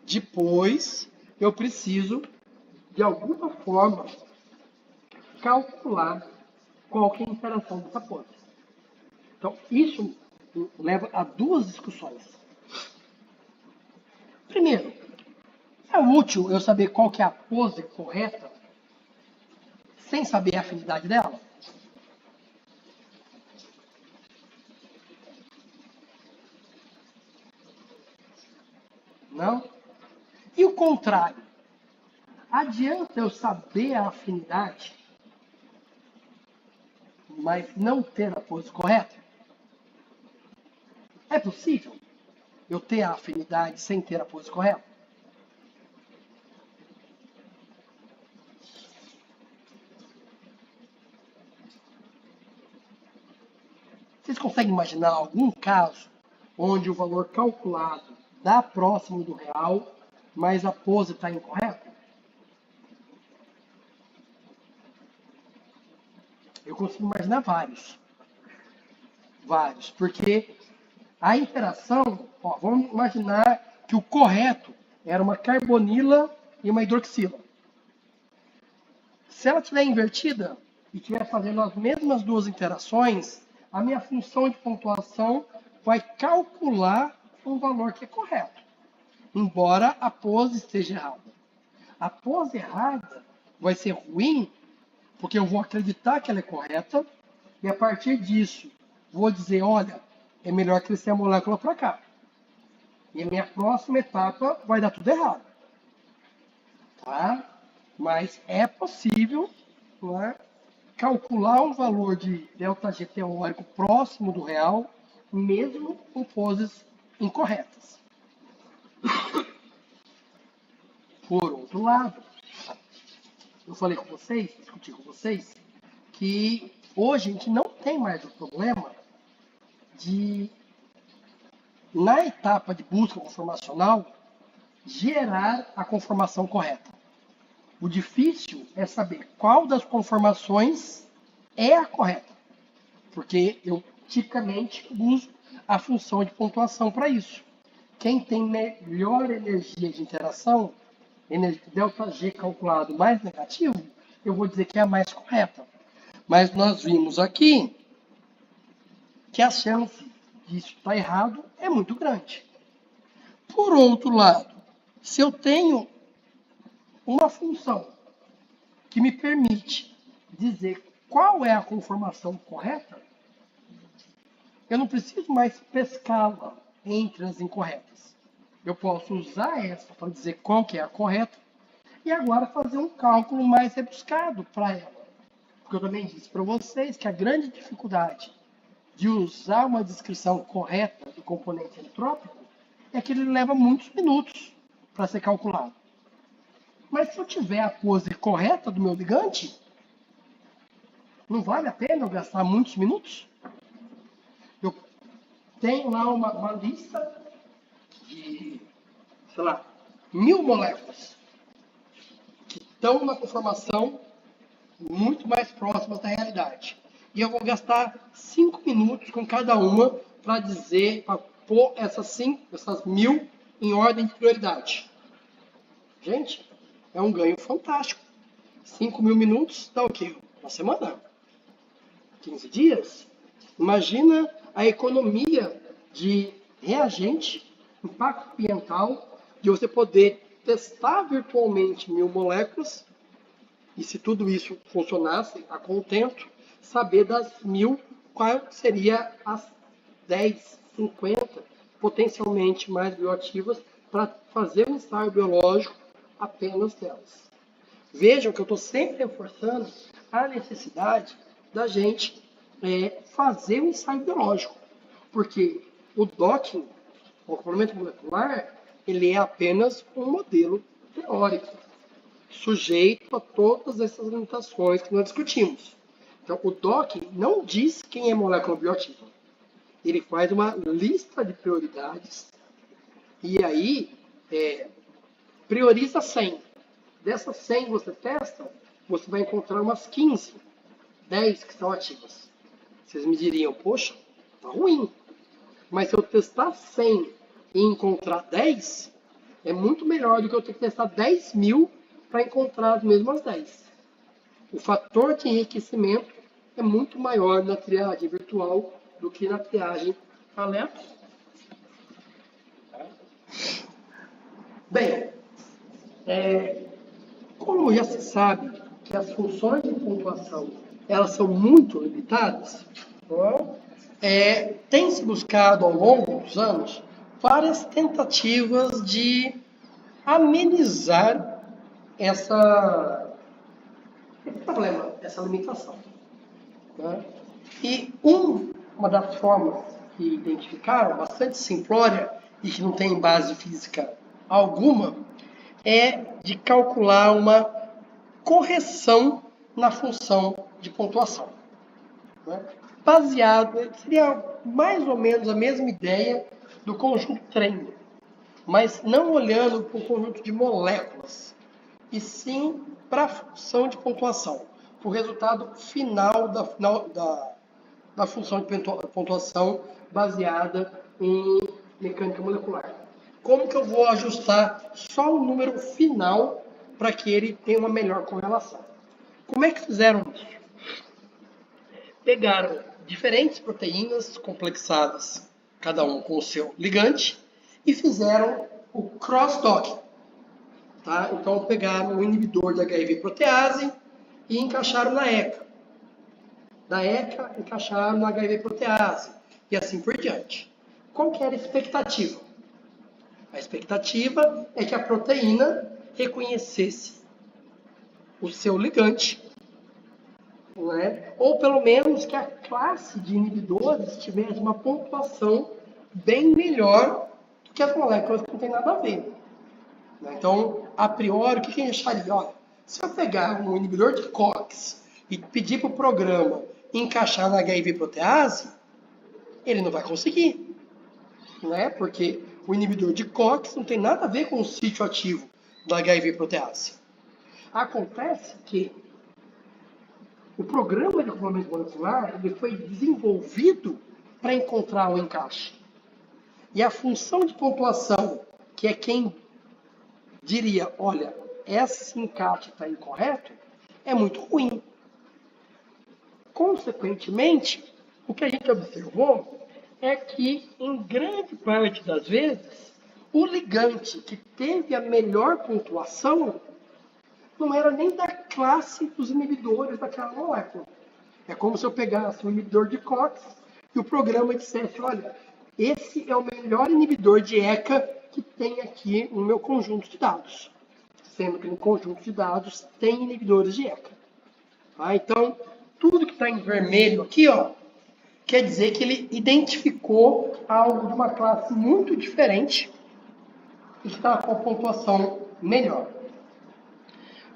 Depois, eu preciso, de alguma forma, calcular qual que é a interação dessa pose. Então, isso leva a duas discussões. Primeiro, é útil eu saber qual que é a pose correta sem saber a afinidade dela? Não? E o contrário? Adianta eu saber a afinidade, mas não ter a pose correta? É possível eu ter a afinidade sem ter a pose correta? Vocês conseguem imaginar algum caso onde o valor calculado dá próximo do real, mas a pose está incorreta? Eu consigo imaginar vários. Vários. Porque a interação, ó, vamos imaginar que o correto era uma carbonila e uma hidroxila. Se ela estiver invertida e estiver fazendo as mesmas duas interações, a minha função de pontuação vai calcular um valor que é correto. embora a pose esteja errada. A pose errada vai ser ruim, porque eu vou acreditar que ela é correta, e a partir disso, vou dizer, olha, é melhor crescer a molécula para cá. E a minha próxima etapa vai dar tudo errado. Tá? Mas é possível, não é, calcular um valor de ΔG teórico próximo do real, mesmo com poses incorretas. Por outro lado, eu falei com vocês, discuti com vocês, que hoje a gente não tem mais o problema de, na etapa de busca conformacional, gerar a conformação correta. O difícil é saber qual das conformações é a correta, porque eu tipicamente uso a função de pontuação para isso. Quem tem melhor energia de interação, ΔG calculado mais negativo, eu vou dizer que é a mais correta. Mas nós vimos aqui que a chance disso estar errado é muito grande. Por outro lado, se eu tenho uma função que me permite dizer qual é a conformação correta, eu não preciso mais pescá-la entre as incorretas. Eu posso usar essa para dizer qual que é a correta e agora fazer um cálculo mais rebuscado para ela. Porque eu também disse para vocês que a grande dificuldade de usar uma descrição correta do componente entrópico é que ele leva muitos minutos para ser calculado. Mas se eu tiver a pose correta do meu ligante, não vale a pena eu gastar muitos minutos? Eu tenho lá uma lista de, sei lá, 1000 moléculas que estão na conformação muito mais próximas da realidade. E eu vou gastar 5 minutos com cada uma para dizer, para pôr essas 1000 em ordem de prioridade. Gente, é um ganho fantástico. 5.000 minutos dá o quê? Uma semana? 15 dias? Imagina a economia de reagente, impacto ambiental, de você poder testar virtualmente 1000 moléculas e, se tudo isso funcionasse a contento, saber das 1000 qual seria as 10, 50 potencialmente mais bioativas para fazer um ensaio biológico apenas delas. Vejam que eu estou sempre reforçando a necessidade da gente fazer um ensaio biológico, porque o docking, o complemento molecular, ele é apenas um modelo teórico, sujeito a todas essas limitações que nós discutimos. Então, o docking não diz quem é molécula bioativa. Ele faz uma lista de prioridades e aí prioriza 100. Dessas 100 que você testa, você vai encontrar umas 15, 10 que são ativas. Vocês me diriam, poxa, tá ruim. Mas se eu testar 100 e encontrar 10, é muito melhor do que eu ter que testar 10.000 para encontrar as mesmas 10. O fator de enriquecimento é muito maior na triagem virtual do que na triagem aleatória. Bem, como já se sabe que as funções de pontuação elas são muito limitadas, tem-se buscado ao longo dos anos várias tentativas de amenizar esse problema, essa limitação. Né? E uma das formas que identificaram, bastante simplória e que não tem base física alguma, é de calcular uma correção na função de pontuação. Né? Baseado, seria mais ou menos a mesma ideia do conjunto treino, mas não olhando para o conjunto de moléculas, e sim para a função de pontuação, para o resultado final da função de pontuação baseada em mecânica molecular. Como que eu vou ajustar só o número final para que ele tenha uma melhor correlação? Como é que fizeram isso? Pegaram diferentes proteínas complexadas, cada um com o seu ligante, e fizeram o crossdock. Tá? Então, pegaram o inibidor da HIV protease e encaixaram na ECA. Da ECA, encaixaram na HIV protease. E assim por diante. Qual que era a expectativa? A expectativa é que a proteína reconhecesse o seu ligante, né? Ou pelo menos que a classe de inibidores tivesse uma pontuação bem melhor do que as moléculas que não tem nada a ver. Então, a priori, o que a gente acharia? Olha, se eu pegar um inibidor de COX e pedir para o programa encaixar na HIV protease, ele não vai conseguir, né? Porque o inibidor de COX não tem nada a ver com o sítio ativo da HIV protease. Acontece que o programa de acoplamento molecular ele foi desenvolvido para encontrar o encaixe. E a função de pontuação, que é quem diria, olha, esse encaixe está incorreto, é muito ruim. Consequentemente, o que a gente observou é que, em grande parte das vezes, o ligante que teve a melhor pontuação não era nem da classe dos inibidores daquela molécula. É como se eu pegasse um inibidor de COX e o programa dissesse, olha, esse é o melhor inibidor de ECA que tem aqui no meu conjunto de dados. Sendo que no conjunto de dados tem inibidores de ECA. Tá? Então, tudo que está em vermelho aqui, ó, quer dizer que ele identificou algo de uma classe muito diferente e que está com a pontuação melhor.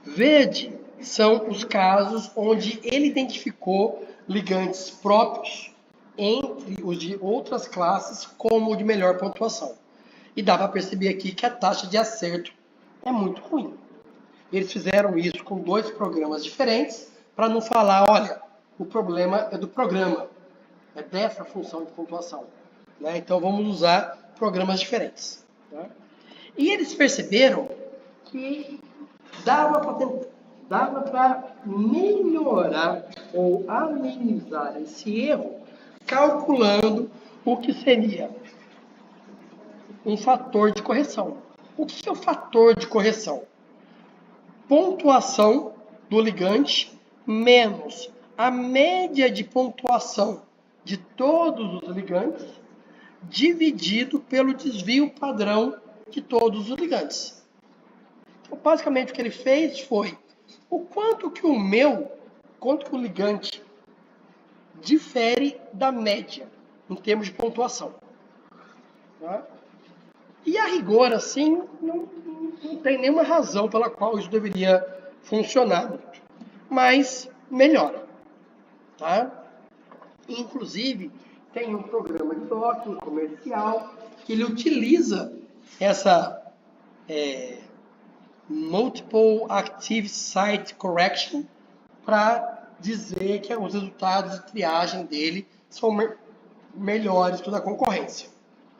Verde são os casos onde ele identificou ligantes próprios entre os de outras classes como o de melhor pontuação. E dá para perceber aqui que a taxa de acerto é muito ruim. Eles fizeram isso com 2 programas diferentes para não falar, olha, o problema é do programa, é dessa função de pontuação. Né? Então vamos usar programas diferentes. Tá? E eles perceberam que dava para melhorar ou amenizar esse erro calculando o que seria um fator de correção. O que é o fator de correção? Pontuação do ligante menos a média de pontuação de todos os ligantes dividido pelo desvio padrão de todos os ligantes. Então, basicamente, o que ele fez foi o quanto que o ligante difere da média em termos de pontuação. Tá? E a rigor, assim, não tem nenhuma razão pela qual isso deveria funcionar. Mas melhora. Tá? Inclusive, tem um programa de docking comercial que ele utiliza essa Multiple Active Site Correction para dizer que os resultados de triagem dele são melhores que da concorrência.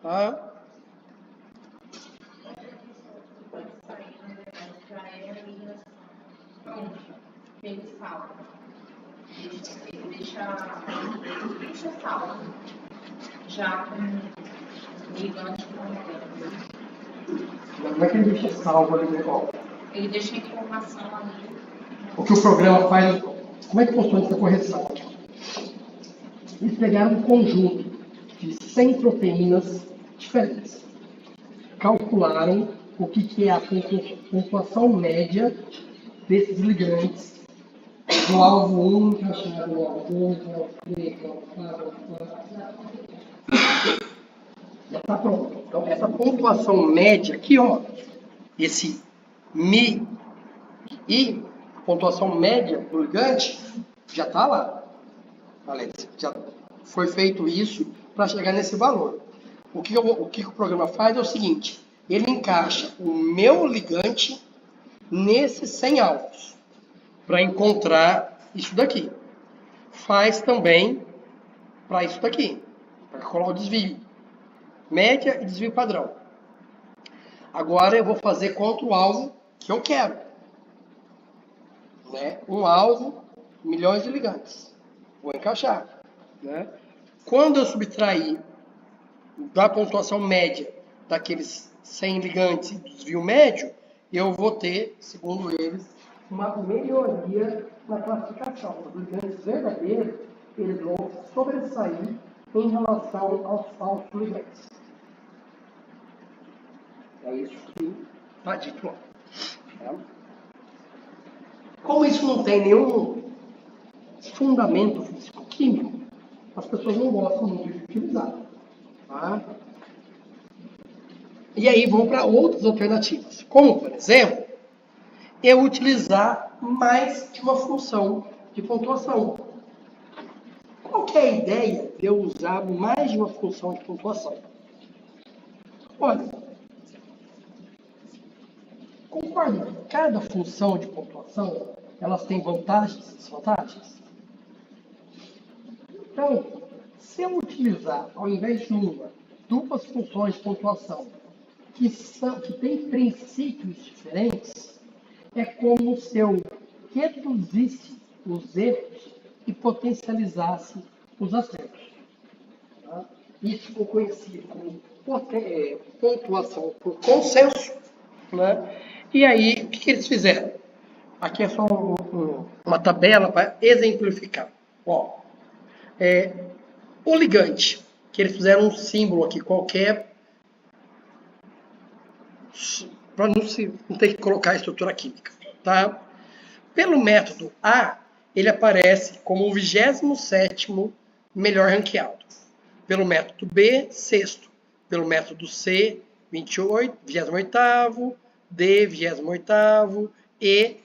Tá? Ele salva. Ele deixa salvo. Já com ligante com Como é que ele deixa salvo ali no negócio? ele deixa a informação ali. O que o programa faz, como é que funciona essa correção? Eles pegaram um conjunto de 100 proteínas diferentes. Calcularam o que é a pontuação média desses ligantes do alvo 1 encaixado no alvo 2, no alvo 3, no alvo 4, no alvo 4. Já está pronto. Então, essa pontuação média aqui, ó, esse Mi e pontuação média do ligante, já está lá. Alex, já foi feito isso para chegar nesse valor. O que o programa faz é o seguinte, ele encaixa o meu ligante nesses 100 alvos para encontrar isso daqui. Faz também para isso daqui, para calcular o desvio. Média e desvio padrão. Agora eu vou fazer contra o alvo que eu quero. Né? Um alvo, milhões de ligantes. Vou encaixar. Né? Quando eu subtrair da pontuação média daqueles sem ligantes e desvio médio, eu vou ter, segundo eles, uma melhoria na classificação. Os ligantes verdadeiros, eles vão sobressair em relação aos falsos ligantes. É isso que está dito lá. Tá? Como isso não tem nenhum fundamento físico-químico, as pessoas não gostam muito de utilizar. Tá? E aí vão para outras alternativas, como, por exemplo, eu utilizar mais de uma função de pontuação. Qual que é a ideia de eu usar mais de uma função de pontuação? Olha, concordo que cada função de pontuação, elas têm vantagens e desvantagens? Então, se eu utilizar, ao invés de uma, duas funções de pontuação que têm princípios diferentes, é como se eu reduzisse os erros e potencializasse os acertos. Tá? Isso ficou conhecido como pontuação por consenso. Né? E aí, o que eles fizeram? Aqui é só uma tabela para exemplificar. Ó, o ligante, que eles fizeram um símbolo aqui qualquer, para não ter que colocar a estrutura química. Tá? Pelo método A, ele aparece como o 27º melhor ranqueado. Pelo método B, sexto. Pelo método C, 28º, D, 28º e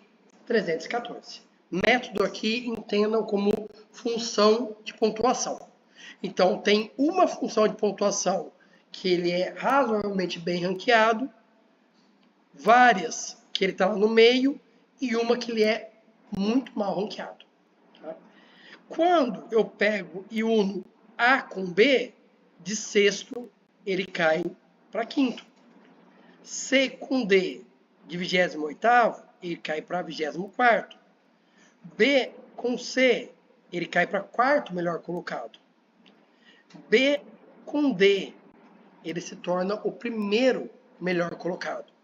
314. Método aqui entendam como função de pontuação. Então, tem uma função de pontuação que ele é razoavelmente bem ranqueado, várias que ele está lá no meio e uma que ele é muito mal ranqueado. Tá? Quando eu pego e uno A com B, de sexto ele cai para quinto. C com D, de 28º, ele cai para 24º. B com C, ele cai para quarto melhor colocado. B com D, ele se torna o primeiro melhor colocado.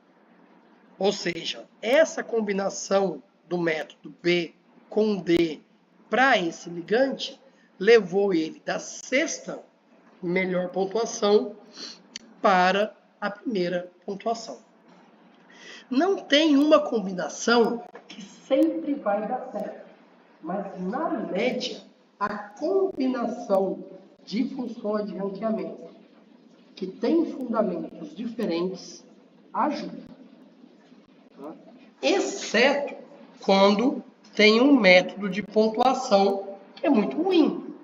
Ou seja, essa combinação do método B com D para esse ligante levou ele da sexta melhor pontuação para a primeira pontuação. Não tem uma combinação que sempre vai dar certo, mas na média, a combinação de funções de ranqueamento que tem fundamentos diferentes ajuda. Exceto quando tem um método de pontuação que é muito ruim.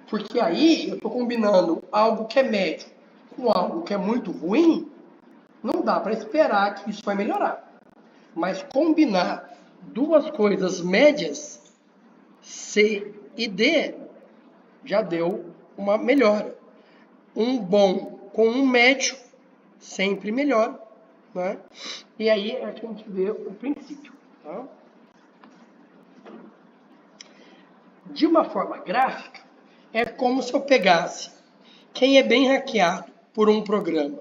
Porque aí eu estou combinando algo que é médio com algo que é muito ruim, não dá para esperar que isso vai melhorar. Mas combinar duas coisas médias, C e D, já deu uma melhora. Um bom com um médio sempre melhora. Né? E aí é que a gente vê o princípio. Tá? De uma forma gráfica, é como se eu pegasse quem é bem ranqueado por um programa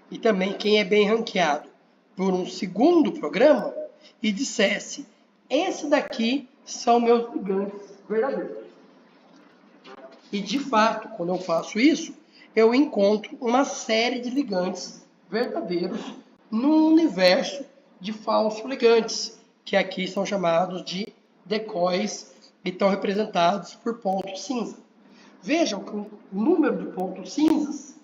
e também quem é bem ranqueado por um segundo programa e dissesse, esse daqui são meus ligantes verdadeiros. E de fato, quando eu faço isso, eu encontro uma série de ligantes verdadeiros num universo de falsos ligantes, que aqui são chamados de decoys e estão representados por pontos cinza. Vejam que o número de pontos cinzas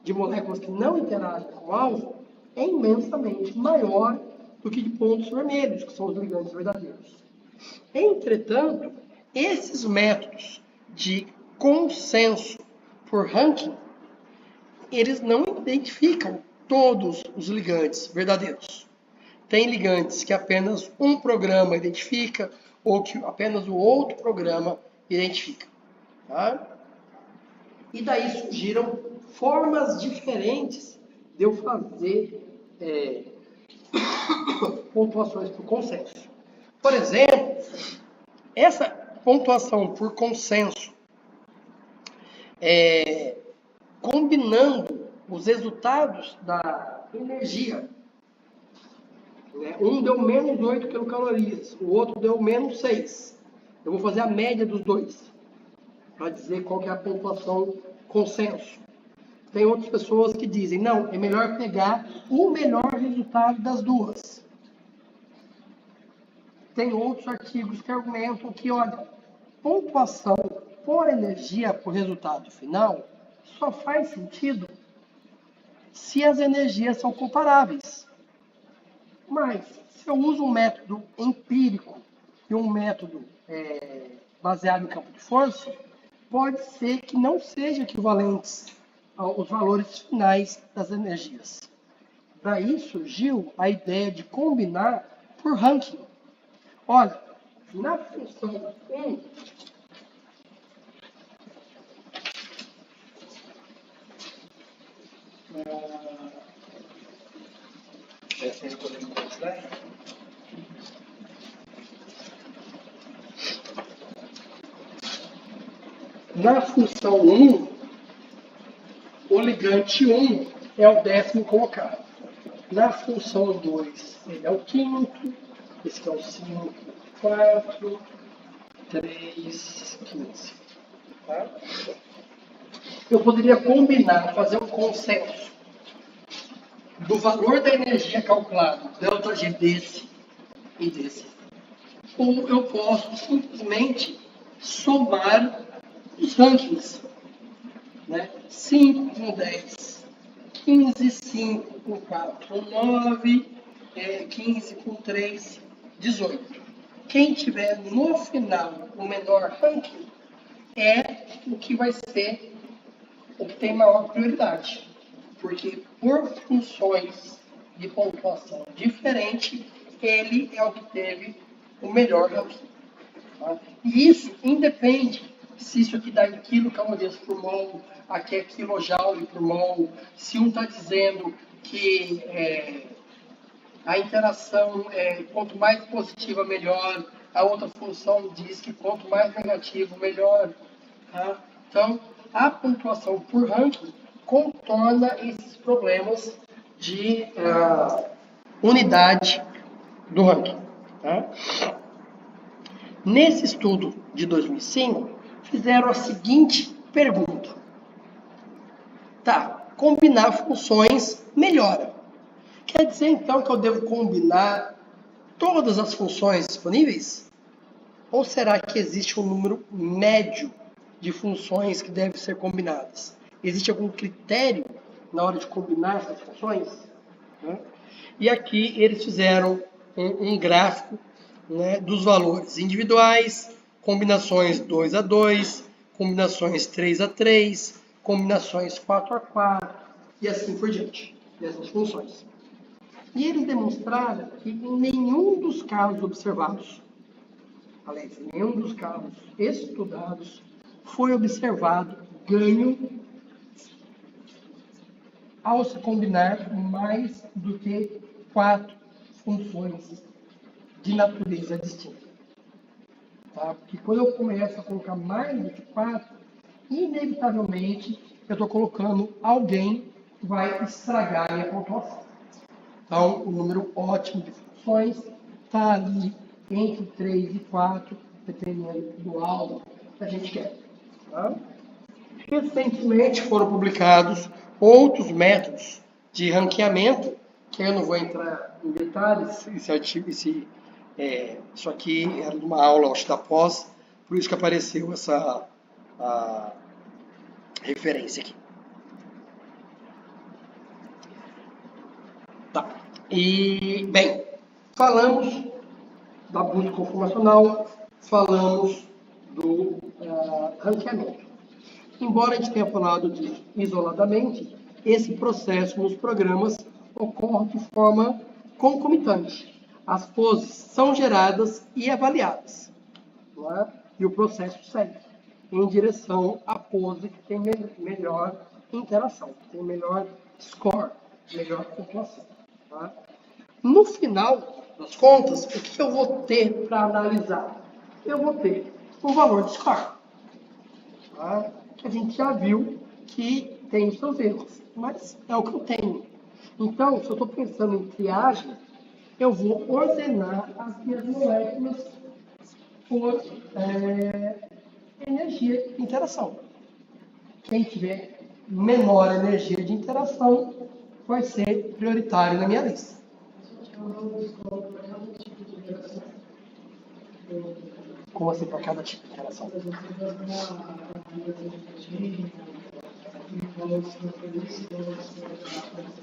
de moléculas que não interagem com o alvo é imensamente maior do que de pontos vermelhos, que são os ligantes verdadeiros. Entretanto, esses métodos de consenso por ranking, eles não identificam todos os ligantes verdadeiros. Tem ligantes que apenas um programa identifica ou que apenas o outro programa identifica. Tá? E daí surgiram formas diferentes de eu fazer pontuações por consenso. Por exemplo, essa pontuação por consenso, combinando os resultados da energia. Né? Um deu menos 8 quilocalorias, o outro deu menos 6. Eu vou fazer a média dos dois, para dizer qual que é a pontuação consenso. Tem outras pessoas que dizem, não, é melhor pegar o melhor resultado das duas. Tem outros artigos que argumentam que, olha, pontuação por energia, por resultado final, só faz sentido se as energias são comparáveis. Mas, se eu uso um método empírico e um método baseado em campo de força, pode ser que não sejam equivalentes aos valores finais das energias. Daí surgiu a ideia de combinar por ranking. Olha, na função 1, na função 1, o ligante 1 é o 10º colocado. Na função 2, ele é o 5º, esse aqui é o 5, 4, 3, 15. Tá? Eu poderia combinar, fazer um consenso do valor da energia calculado, ΔG desse e desse. Ou eu posso simplesmente somar os rankings. Né? 5 com 10, 15, 5 com 4, 9, 15 com 3, 18. Quem tiver no final o menor ranking é o que vai ser o que tem maior prioridade. Porque por funções de pontuação diferente, ele é o que teve o melhor ranking. Tá? E isso independe se isso aqui dá em quilocalorias por mol, aqui é quilojoule por mol, se um está dizendo que a interação quanto mais positiva melhor, a outra função diz que quanto mais negativo melhor. Tá? Então, a pontuação por ranking contorna esses problemas de unidade do ranking. Tá? Nesse estudo de 2005, fizeram a seguinte pergunta. Tá, combinar funções melhora. Quer dizer, então, que eu devo combinar todas as funções disponíveis? Ou será que existe um número médio de funções que devem ser combinadas? Existe algum critério na hora de combinar essas funções? E aqui eles fizeram um gráfico, né, dos valores individuais, combinações 2 a 2, combinações 3 a 3, combinações 4 a 4 e assim por diante, dessas funções. E eles demonstraram que em nenhum dos casos observados, aliás, em nenhum dos casos estudados, foi observado ganho ao se combinar mais do que 4 funções de natureza distinta. Tá? Porque quando eu começo a colocar mais do que 4, inevitavelmente eu estou colocando alguém que vai estragar a minha pontuação. Então, o número ótimo de funções está ali entre 3 e 4, dependendo do alvo que a gente quer. Tá? Recentemente foram publicados outros métodos de ranqueamento, que eu não vou entrar em detalhes, isso aqui era de uma aula, acho, da pós, por isso que apareceu essa referência aqui. Tá. E, bem, falamos da busca conformacional, falamos do ranqueamento. Embora a gente tenha falado disso isoladamente, esse processo nos programas ocorre de forma concomitante. As poses são geradas e avaliadas. Não é? E o processo segue em direção à pose que tem melhor interação, que tem melhor score, melhor pontuação. Tá? No final das contas, o que eu vou ter para analisar? Eu vou ter um valor de score. Tá? Que a gente já viu que tem os seus erros, mas é o que eu tenho. Então, se eu estou pensando em triagem, eu vou ordenar as minhas moléculas por energia de interação. Quem tiver menor energia de interação vai ser prioritário na minha lista. Como assim para cada tipo de interação?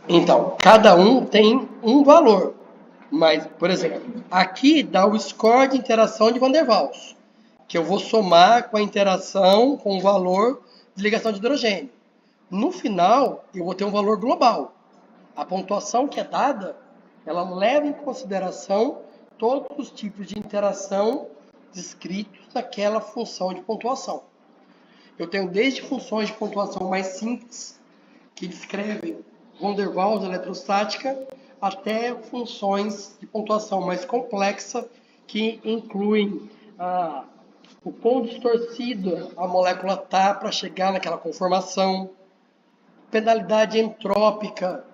Então, cada um tem um valor. Mas, por exemplo, aqui dá o score de interação de Van der Waals, que eu vou somar com a interação, com o valor de ligação de hidrogênio. No final, eu vou ter um valor global. A pontuação que é dada, ela leva em consideração todos os tipos de interação descritos naquela função de pontuação. Eu tenho desde funções de pontuação mais simples, que descrevem Van der Waals eletrostática, até funções de pontuação mais complexa, que incluem o quão distorcida a molécula está para chegar naquela conformação, penalidade entrópica,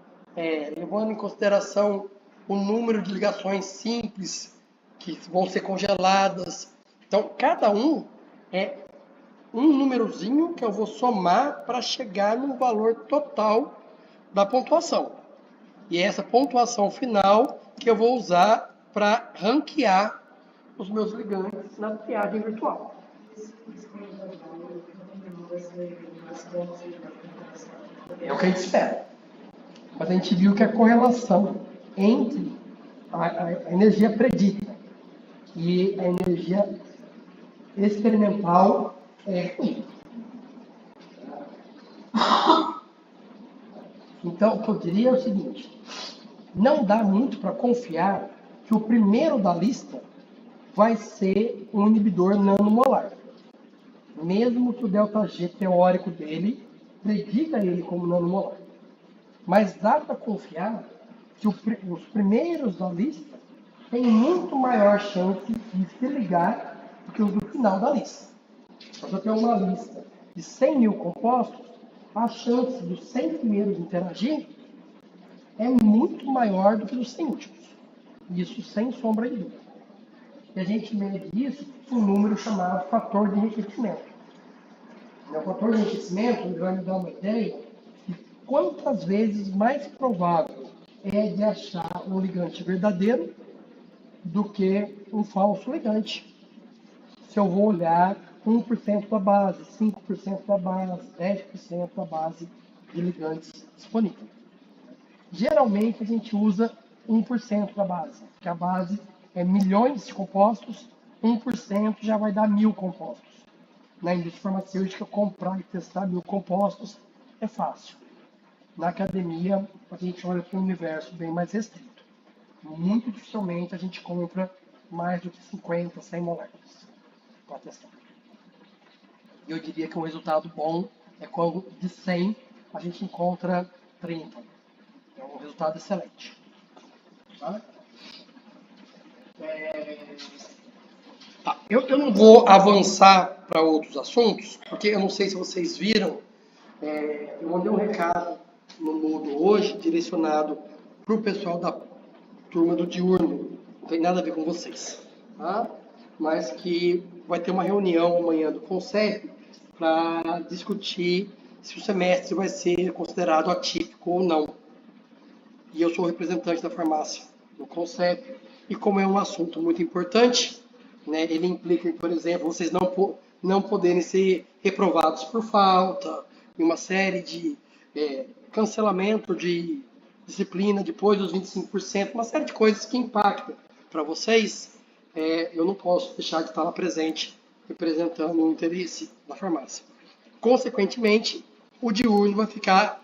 levando em consideração o número de ligações simples que vão ser congeladas. Então, cada um é um númerozinho que eu vou somar para chegar no valor total da pontuação. E é essa pontuação final que eu vou usar para ranquear os meus ligantes na triagem virtual. É o que a gente espera. Mas a gente viu que a correlação entre a energia predita e a energia experimental é ruim. Então, o que eu diria é o seguinte: não dá muito para confiar que o primeiro da lista vai ser um inibidor nanomolar. Mesmo que o ΔG teórico dele prediga ele como nanomolar. Mas dá para confiar que os primeiros da lista têm muito maior chance de se ligar do que os do final da lista. Se eu tenho uma lista de 100 mil compostos, a chance dos 100 primeiros interagir é muito maior do que dos 100 últimos. Isso sem sombra de dúvida. E a gente mede isso com um número chamado fator de enriquecimento. O fator de enriquecimento vai me dar uma ideia de quantas vezes mais provável é de achar um ligante verdadeiro do que um falso ligante. Se eu vou olhar 1% da base, 5% da base, 10% da base de ligantes disponíveis. Geralmente a gente usa 1% da base, porque a base é milhões de compostos, 1% já vai dar 1000 compostos. Na indústria farmacêutica, comprar e testar 1000 compostos é fácil. Na academia, a gente olha para um universo bem mais restrito. Muito dificilmente a gente compra mais do que 50, 100 moléculas para testar. Eu diria que um resultado bom é quando de 100 a gente encontra 30. É um resultado excelente. Tá? Eu não vou avançar para outros assuntos, porque eu não sei se vocês viram, eu mandei um recado no Moodle hoje, direcionado para o pessoal da turma do diurno, não tem nada a ver com vocês, tá? Mas que vai ter uma reunião amanhã do Conselho para discutir se o semestre vai ser considerado atípico ou não. E eu sou representante da farmácia no Conselho, e como é um assunto muito importante, né, ele implica, por exemplo, vocês não poderem ser reprovados por falta, e uma série de cancelamento de disciplina depois dos 25%, uma série de coisas que impactam para vocês. Eu não posso deixar de estar lá presente, representando o interesse da farmácia. Consequentemente, o diurno vai ficar